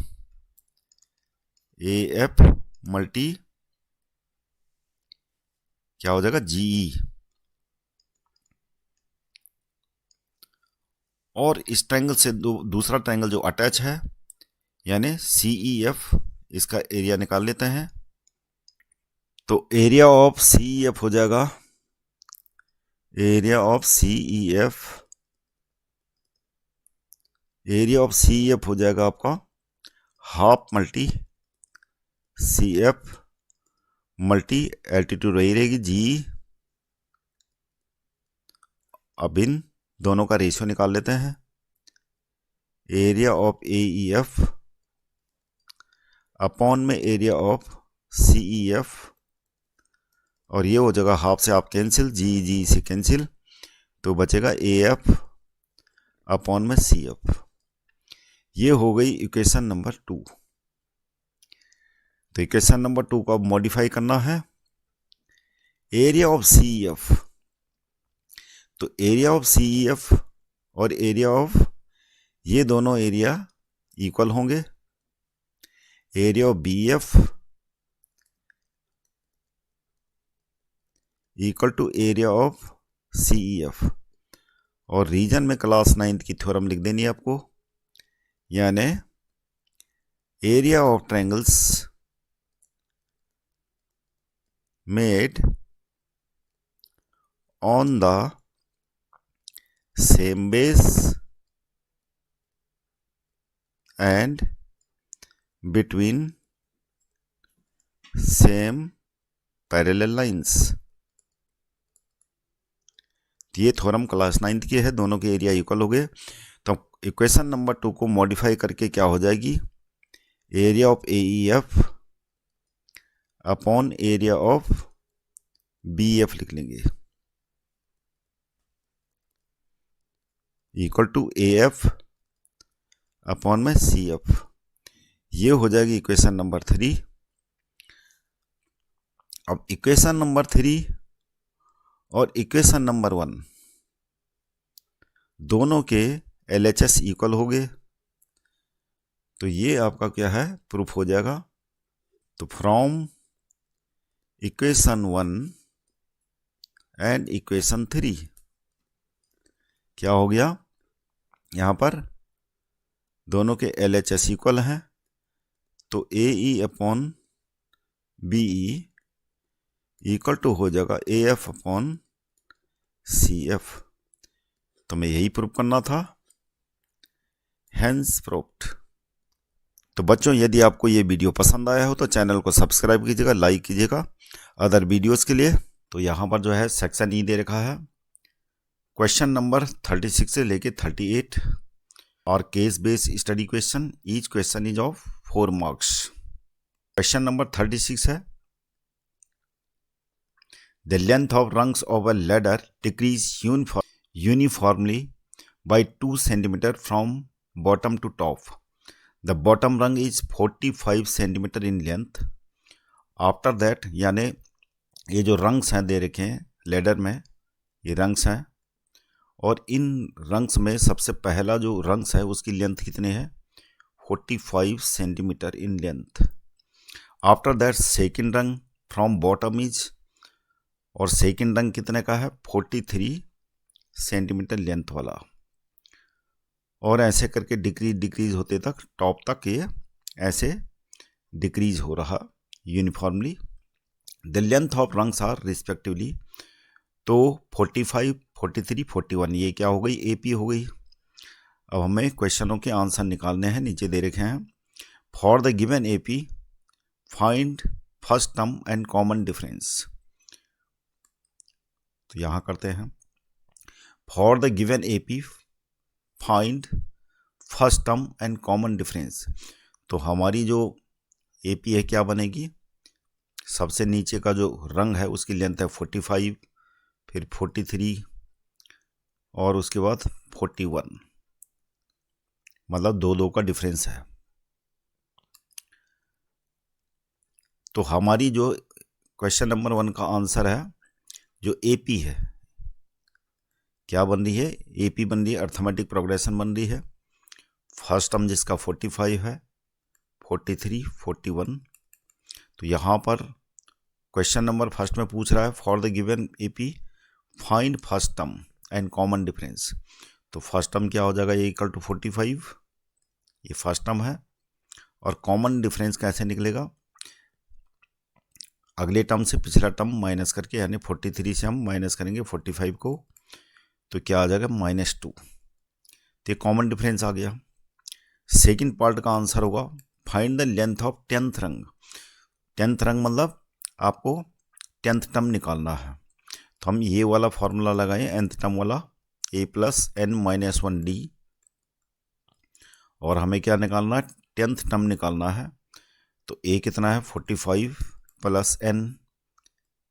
AF मल्टी क्या हो जाएगा GE। और इस ट्रायंगल से दूसरा ट्रायंगल जो अटैच है यानी CEF, इसका एरिया निकाल लेते हैं। तो एरिया ऑफ CEF हो जाएगा, एरिया ऑफ CEF हो जाएगा आपका half multi CF multi altitude वही रहेगी GE। अब इन दोनों का रेशियो निकाल लेते हैं, एरिया ऑफ AEF अपॉन में एरिया ऑफ CEF और ये हो जाएगा हाफ से हाफ कैंसिल, GE से कैंसिल, तो बचेगा AF अपॉन में CF। ये हो गई इक्वेशन नंबर 2। तो इक्वेशन नंबर 2 को अब मॉडिफाई करना है, एरिया ऑफ CEF। तो एरिया ऑफ CEF और एरिया ऑफ ये दोनों एरिया इक्वल होंगे। Area of B F equal to area of C E F. और रीजन में क्लास 9th की थ्योरम लिख देनी है आपको, यानी area of triangles made on the same base and between same parallel lines. ये थ्योरम क्लास 9th की है, दोनों के एरिया इक्वल हो गए। तो इक्वेशन नंबर 2 को मॉडिफाई करके क्या हो जाएगी, area of A E F upon area of B F लिख लेंगे, equal to A F upon में सी एफ। ये हो जाएगी इक्वेशन नंबर 3। अब इक्वेशन नंबर 3 और इक्वेशन नंबर 1 दोनों के LHS इक्वल हो गए, तो ये आपका क्या है, प्रूफ हो जाएगा। तो फ्रॉम इक्वेशन 1 एंड इक्वेशन 3 क्या हो गया, यहां पर दोनों के LHS इक्वल हैं, तो AE upon BE equal to हो जाएगा AF अपॉन CF। तो मैं यही प्रूव करना था, हेंस प्रूव्ड। तो बच्चों, यदि आपको ये वीडियो पसंद आया हो तो चैनल को सब्सक्राइब कीजिएगा, लाइक कीजिएगा अदर वीडियोस के लिए। तो यहाँ पर जो है सेक्शन ई दे रखा है, क्वेश्चन नंबर 36 से लेके 38 और case based study question. Each question is of 4 marks. Question number 36 है, the length of rungs of a ladder decrease uniformly by 2 cm from bottom to top. The bottom rung is 45 cm in length. After that, यानी ये जो rungs हैं दे रखे हैं ladder में, ये rungs हैं, और इन रंग्स में सबसे पहला जो रंग्स है उसकी लेंथ कितनी है, 45 centimetre in length. After that second रंग फ्रॉम बॉटम इज, और सेकेंड रंग कितने का है, 43 सेंटीमीटर लेंथ वाला, और ऐसे करके डिक्रीज होते तक टॉप तक ये ऐसे डिक्रीज हो रहा uniformly. The length of rungs are respectively, तो 45, 43, 41 ये क्या हो गई, AP हो गई। अब हमें क्वेश्चनों के आंसर निकालने हैं, नीचे दे रखे हैं। For the given AP find first term and common difference. तो यहां करते हैं, for the given AP find first term and common difference. तो हमारी जो AP है क्या बनेगी, सबसे नीचे का जो रंग है उसकी लेंथ है 45, फिर 43 और उसके बाद 41, मतलब 2 का डिफरेंस है। तो हमारी जो क्वेश्चन नंबर 1 का आंसर है, जो AP है क्या बन रही है, AP बन रही है, अर्थमेटिक प्रोग्रेशन बन रही है। फर्स्ट टर्म जिसका 45 है, 43, 41। तो यहाँ पर क्वेश्चन नंबर फर्स्ट में पूछ रहा है, for the given AP find first term and common difference. तो फर्स्ट टर्म क्या हो जाएगा, ये इक्वल टू 45, ये फर्स्ट टर्म है, और कॉमन डिफरेंस कैसे निकलेगा, अगले टर्म से पिछला टर्म माइनस करके, यानी 43 से हम माइनस करेंगे 45 को, तो क्या आ जाएगा, -2। तो ये कॉमन डिफरेंस आ गया। सेकंड पार्ट का आंसर होगा, find the length of 10th रंग। 10th रंग मतलब आपको 10th टर्म निकालना है, तो हम ये वाला फॉर्मूला लगाएं, nth टर्म वाला, A + n - 1D, और हमें क्या निकालना है, 10th टर्म निकालना है। तो A कितना है, 45 + n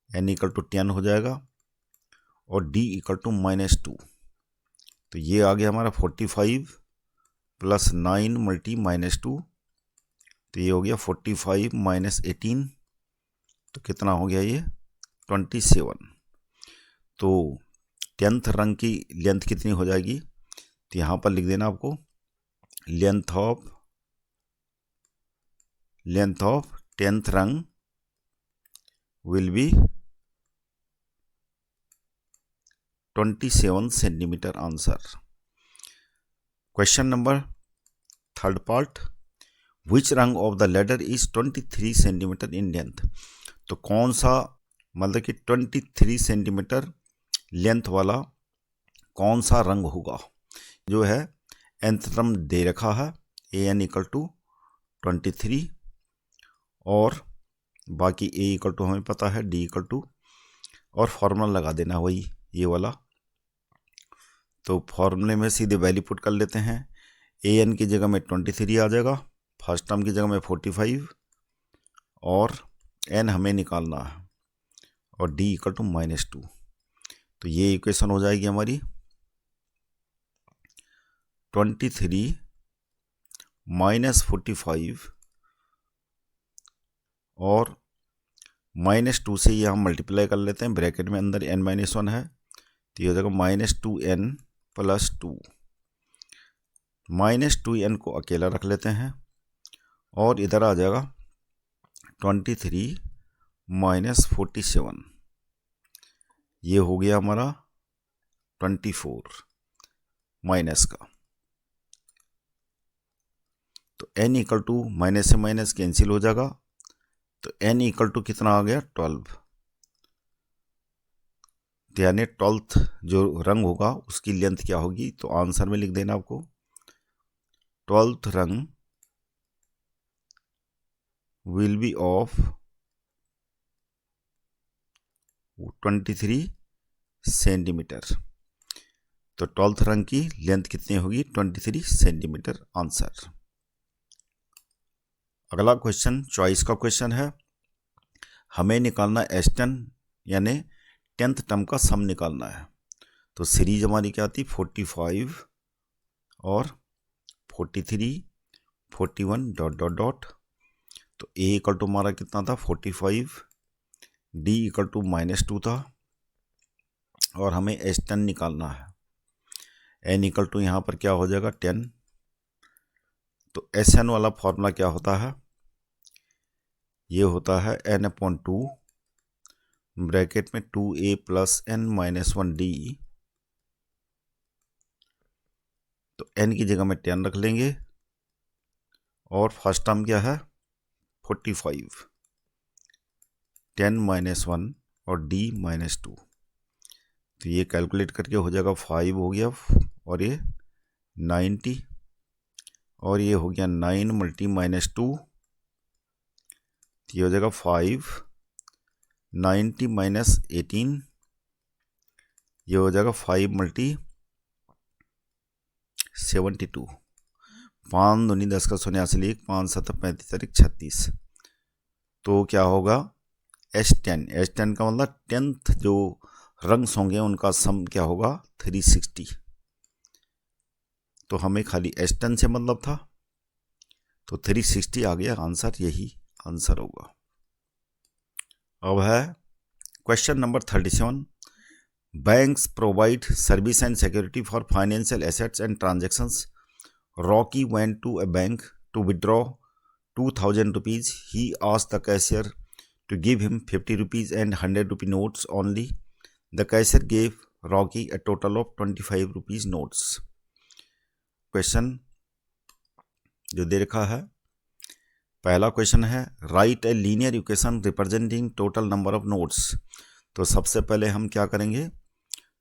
= 10 हो जाएगा, और D = -2। तो ये आ गया हमारा 45 + 9 × -2, तो ये हो गया 45 - 18, तो कितना हो गया ये, 27। तो 10th रंग की लेंथ कितनी हो जाएगी, तो यहाँ पर लिख देना आपको, length length of 10th rung will be 27 centimeter answer. Question number third part, which rung of the ladder is 23 centimeter in length? तो कौन सा मतलब कि 23 सेंटीमीटर लेंथ वाला कौन सा रंग होगा? जो है nth टर्म दे रखा है an इक्वल टू 23 और बाकी a इक्वल टू हमें पता है d इक्वल टू, और फॉर्मूला लगा देना वही ये वाला। तो फॉर्मूले में सीधे वैल्यू पुट कर लेते हैं। an की जगह में 23 आ जाएगा, फर्स्ट टर्म की जगह में 45 और n हमें निकालना है और d इक्वल टू -2। तो ये इक्वेशन हो जाएगी हमारी 23 -45 और -2 से ये हम मल्टीप्लाई कर लेते हैं, ब्रैकेट में अंदर n-1 है तो ये हो जाएगा -2n + 2। -2n को अकेला रख लेते हैं और इधर आ जाएगा 23 -47, ये हो गया हमारा 24 माइनस का। तो n इक्वल टू माइनस से माइनस कैंसिल हो जाएगा, तो n इक्वल टू कितना आ गया 12। तो यानी 12th जो रंग होगा उसकी लेंथ क्या होगी, तो आंसर में लिख देना आपको 12th रंग विल बी ऑफ 23 सेंटीमीटर। तो 12th रंग की लेंथ कितनी होगी 23 सेंटीमीटर आंसर। अगला क्वेश्चन चॉइस का क्वेश्चन है, हमें निकालना S10 यानी 10th टर्म का सम निकालना है। तो सीरीज हमारी क्या थी 45 और 43 41 ... तो a इक्वल टू हमारा कितना था 45, d इक्वल टू -2 था और हमें S10 निकालना है। n इक्वल टू यहाँ पर क्या हो जाएगा 10। तो Sn वाला फॉर्मूला क्या होता है, ये होता है n/2 ब्रैकेट में 2a + n-1d। तो n की जगह में 10 रख लेंगे और फर्स्ट टर्म क्या है 45, 10 - 1 और d -2। तो ये कैलकुलेट करके हो जाएगा 5 हो गया और ये 90 और ये हो गया 9 × -2, तो ये हो जाएगा 5 90 - 18, ये हो जाएगा 5 × 72। 5 दूनी 10 का 89, 5 7 35 36। तो क्या होगा S10 का मतलब 10th जो रंग्स होंगे उनका सम क्या होगा 360। तो हमें खाली S10 से मतलब था तो 360 आ गया आंसर, यही आंसर होगा। अब है question number 37, banks provide service and security for financial assets and transactions. Rocky went to a bank to withdraw 2000 rupees. He asked the cashier to give him 50 rupees and 100 rupee notes only. The cashier gave Rocky a total of 25 rupees notes. Question जो दे रखा है, पहला question है right a linear equation representing total number of notes. तो सबसे पहले हम क्या करेंगे,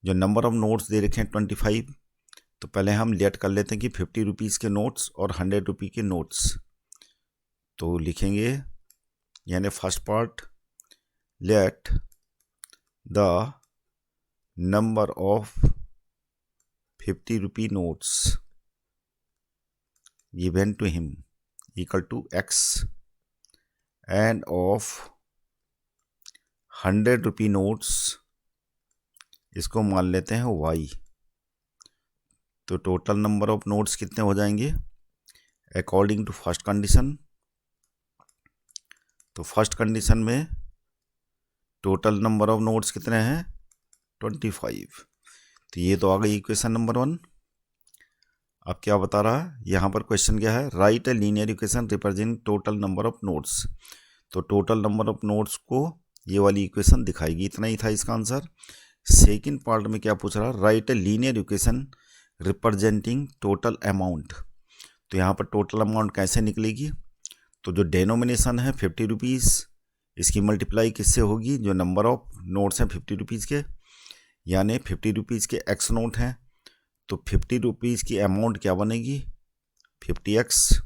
जो नंबर ऑफ नोट्स दे रखे हैं 25, तो पहले हम लेट कर लेते हैं कि 50 रुपीज़ के नोट्स और 100 रुपये के नोट्स। तो लिखेंगे यानी first part, let the number of 50 rupee notes given to him equal to x and of 100 rupee notes इसको मान लेते हैं y। तो टोटल नंबर ऑफ नोट्स कितने हो जाएंगे अकॉर्डिंग टू फर्स्ट कंडीशन। तो फर्स्ट कंडीशन में टोटल नंबर ऑफ नोट्स कितने हैं 25। तो ये तो आ गई इक्वेशन नंबर 1। अब क्या बता रहा है यहाँ पर, क्वेश्चन क्या है, right a linear equation represent total number of nodes. तो टोटल नंबर ऑफ नोड्स को ये वाली इक्वेशन दिखाएगी, इतना ही था इसका आंसर। सेकंड पार्ट में क्या पूछ रहा है, right a linear equation representing total amount. तो यहाँ पर टोटल अमाउंट कैसे निकलेगी, तो जो डेनोमिनेशन है 50 रुपीज़, इसकी मल्टीप्लाई किससे होगी, जो नंबर ऑफ नोट्स हैं 50 रुपीज़ के, यानी 50 रुपीज़ के एक्स नोट हैं, तो 50 रुपीज़ की अमाउंट क्या बनेगी 50x,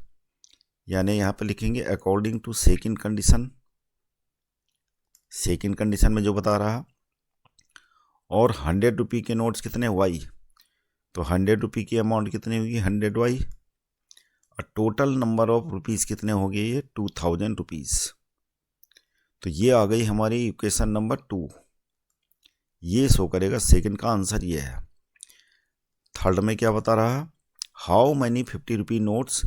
यानी यहाँ पर लिखेंगे according to second condition, second condition में जो बता रहा। और 100 रुपये के नोट्स कितने y, तो 100 रुपये की अमाउंट कितनी होगी 100y, और टोटल नंबर ऑफ रुपीज़ कितने हो गए ये 2000 रुपीज़। तो ये आ गई हमारी इक्वेशन नंबर 2, ये शो करेगा, सेकंड का आंसर ये है। थर्ड में क्या बता रहा है, how many 50 rupee notes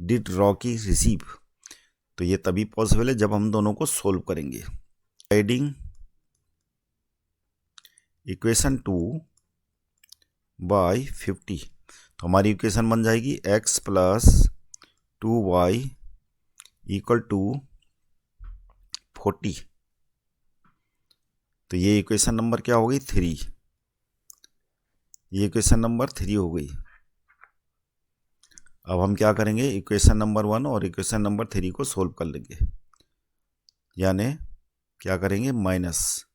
did Rocky receive. तो ये तभी पॉसिबल है जब हम दोनों को सोल्व करेंगे। एडिंग इक्वेशन 2 बाई 50, तो हमारी इक्वेशन बन जाएगी x plus 2y equal to 40। तो ये इक्वेशन नंबर क्या हो गई 3, ये इक्वेशन नंबर 3 हो गई। अब हम क्या करेंगे, इक्वेशन नंबर 1 और इक्वेशन नंबर 3 को सोल्व कर लेंगे, यानी क्या करेंगे, माइनस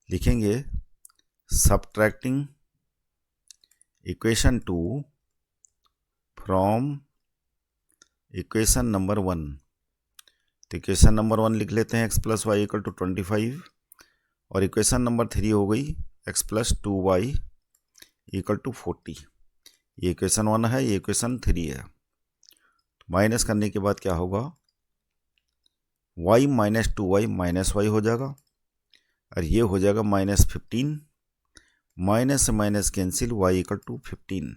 लिखेंगे, subtracting equation 2 from equation number 1। तो इक्वेशन नंबर 1 लिख लेते हैं x plus y equal to 25, और इक्वेशन नंबर 3 हो गई x plus 2y equal to 40। ये इक्वेशन 1 है, ये इक्वेशन 3 है। तो माइनस करने के बाद क्या होगा, y minus 2y minus Y हो जाएगा, और ये हो जाएगा माइनस 15, माइनस से minus cancel, y equal to 15।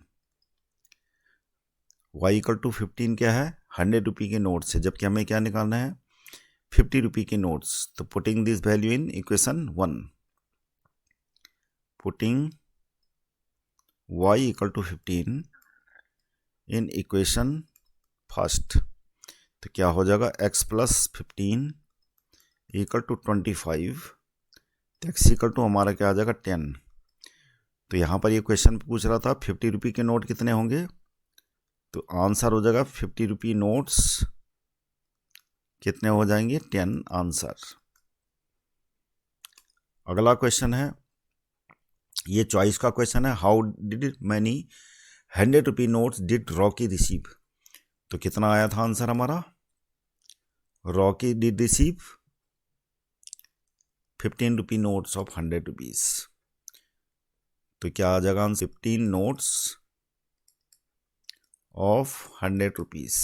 y equal to 15 क्या है 100 रुपये के नोट से, जबकि हमें क्या निकालना है 50 रुपये के नोट्स। तो putting this value in equation 1, putting y equal to 15 in equation first, तो क्या हो जाएगा x प्लस 15 इक्वल टू 25, तो x इक्वल टू हमारा क्या आ जाएगा 10। तो यहाँ पर ये क्वेश्चन पूछ रहा था 50 रुपये के नोट कितने होंगे, तो आंसर हो जाएगा 50 रुपये नोट्स कितने हो जाएंगे 10 आंसर। अगला क्वेश्चन है, ये चॉइस का क्वेश्चन है, हाउ डिड मैनी 100 रुपये नोट्स डिड रॉकी रिसीव। तो कितना आया था आंसर हमारा, रॉकी डिड रिसीव 15 रुपये नोट्स ऑफ 100 रुपीज़। तो क्या आ जाएगा आंसर 15 नोट्स ऑफ 100 रुपीज़।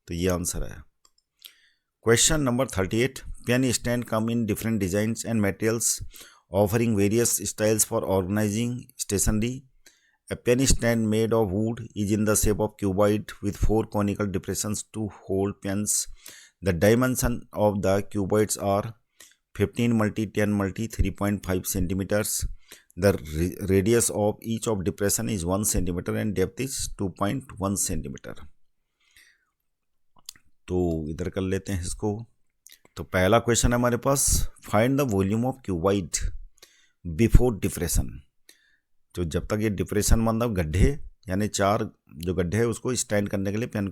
तो ये आंसर है। Question number 38, pen stand come in different designs and materials offering various styles for organizing stationery. A pen stand made of wood is in the shape of cuboid with 4 conical depressions to hold pens. The dimension of the cuboids are 15 multi 10 multi 3.5 centimeters. The radius of each of depression is 1 centimeter and depth is 2.1 centimeter. तो इधर कर लेते हैं इसको। तो पहला question है हमारे पास, find the volume of cuboid before depression. तो जब तक ये डिप्रेशन मतलब गड्ढे, यानी 4 जो गड्ढे है उसको स्टैंड करने के लिए पेन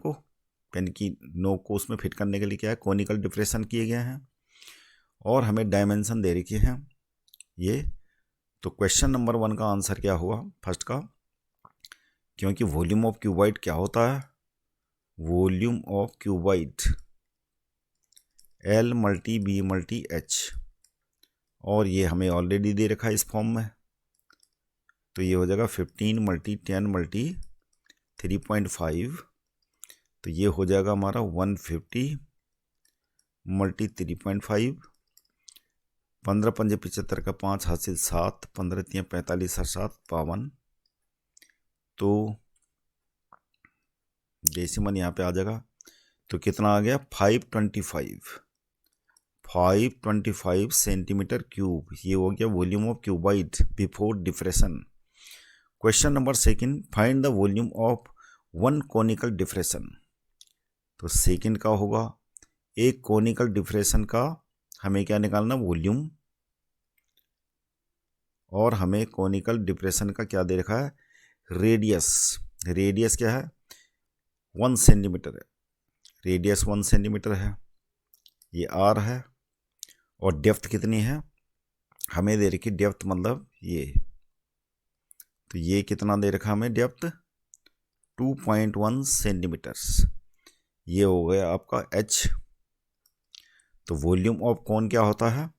की नोक को उसमें फिट करने के लिए क्या है कोनिकल डिप्रेशन किए गए हैं, और हमें डायमेंशन दे रखी है ये। तो क्वेश्चन नंबर 1 का आंसर क्या हुआ फर्स्ट का, क्योंकि वॉल्यूम ऑफ क्यूबाइड क्या होता है, volume of cuboid L multi B multi H, और ये हमें ऑलरेडी दे रखा है इस फॉर्म में। तो ये हो जाएगा 15 मल्टी 10 मल्टी 3.5, तो ये हो जाएगा हमारा 150 मल्टी 3.5, 15 पंजे 75 का 5 हासिल 7, 15 3 45 और 7 52। तो डेसिमल यहाँ पे आ जाएगा, तो कितना आ गया 525 सेंटीमीटर क्यूब। ये हो गया volume of cuboid before depression. Question number second, find the volume of one conical deflation. तो सेकंड का होगा एक कोनिकल डिफ्रेशन का हमें क्या निकालना, वॉल्यूम, और हमें कोनिकल डिप्रेशन का क्या दे रखा है, रेडियस। रेडियस क्या है, 1 सेंटीमीटर है, रेडियस 1 सेंटीमीटर है, ये आर है, और डेप्थ कितनी है हमें दे रखी, डेप्थ मतलब ये, तो ये कितना दे रखा हमें डेप्थ, 2.1 सेंटीमीटर्स, ये हो गया आपका एच। तो वॉल्यूम ऑफ कौन क्या होता है,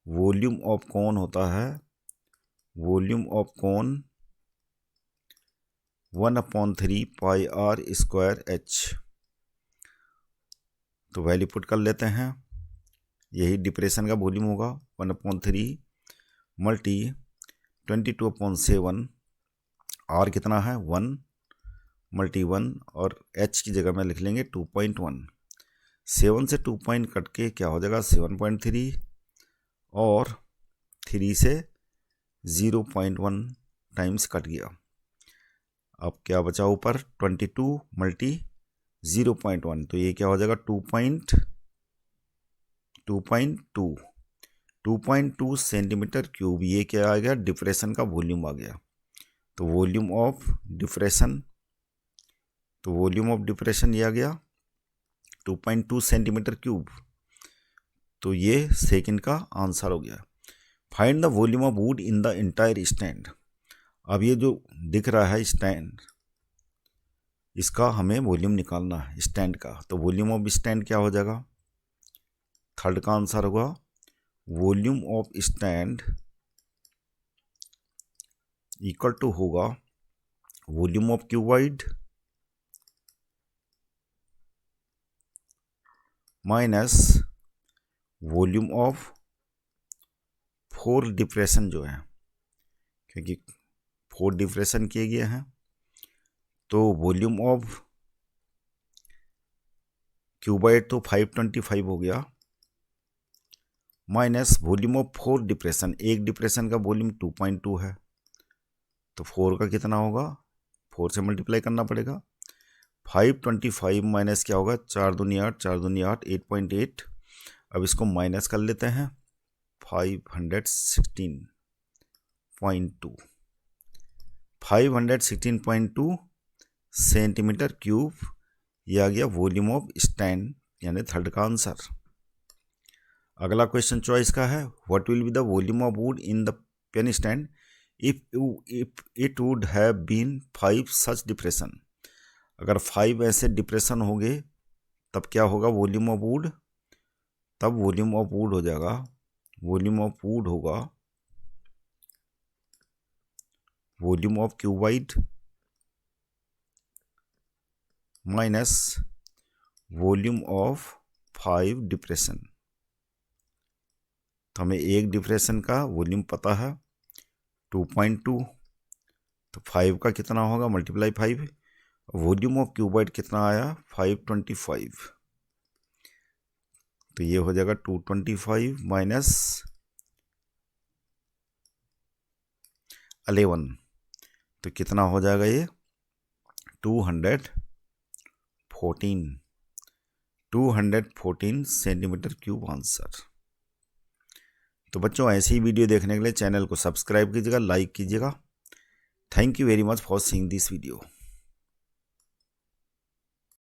वॉल्यूम ऑफ कौन होता है, वॉल्यूम ऑफ कौन 1/3 पाई आर स्क्वायर एच। तो वैल्यू पुट कर लेते हैं, यही डिप्रेशन का वॉल्यूम होगा 1/3 मल्टी 22/7, आर कितना है 1 मल्टी 1, और एच की जगह में लिख लेंगे 2.1। 7 से 2 पॉइंट कट के क्या हो जाएगा 7.3, और 3 से 0.1 टाइम्स कट गया, अब क्या बचा ऊपर 22 मल्टी 0.1, तो ये क्या हो जाएगा 2.2 सेंटीमीटर क्यूब। ये क्या आ गया, डिप्रेशन का वॉल्यूम आ गया। तो वॉल्यूम ऑफ डिप्रेशन, तो वॉल्यूम ऑफ डिप्रेशन ये आ गया 2.2 सेंटीमीटर क्यूब। तो ये सेकंड का आंसर हो गया। Find the volume of wood in the entire stand. अब ये जो दिख रहा है स्टैंड, इसका हमें वॉल्यूम निकालना है स्टैंड का। तो वॉल्यूम ऑफ स्टैंड क्या हो जाएगा, थर्ड का आंसर होगा volume of stand equal to होगा volume of cuboid minus volume of 4 depression जो है, क्योंकि 4 डिप्रेशन किए गए हैं, तो वॉल्यूम ऑफ क्यूबॉइड तो 525 हो गया, माइनस वॉल्यूम ऑफ 4 डिप्रेशन, एक डिप्रेशन का वॉल्यूम 2.2 है, तो 4 का कितना होगा, 4 से मल्टीप्लाई करना पड़ेगा। 525 माइनस क्या होगा, 4 दूनी 8, 4 दूनी 8, 8.8। अब इसको माइनस कर लेते हैं, 516.2 516.2 सेंटीमीटर क्यूब, यह आ गया वॉल्यूम ऑफ स्टैंड, यानी थर्ड का आंसर। अगला क्वेश्चन चॉइस का है, what will be the volume of wood in the pen stand if it would have been 5 such depression. अगर 5 ऐसे डिप्रेशन हो गए तब क्या होगा वॉल्यूम ऑफ वुड, तब वॉल्यूम ऑफ वुड हो जाएगा, वॉल्यूम ऑफ वुड होगा volume of cuboid minus volume of 5 depression. तो हमें एक डिप्रेशन का वॉल्यूम पता है 2.2, तो 5 का कितना होगा मल्टीप्लाई 5, वॉल्यूम ऑफ क्यूबॉइड कितना आया 525, तो ये हो जाएगा 225 माइनस 11, तो कितना हो जाएगा ये 214 सेंटीमीटर क्यूब आंसर। तो बच्चों ऐसी ही वीडियो देखने के लिए चैनल को सब्सक्राइब कीजिएगा, लाइक कीजिएगा। Thank you very much for seeing this video.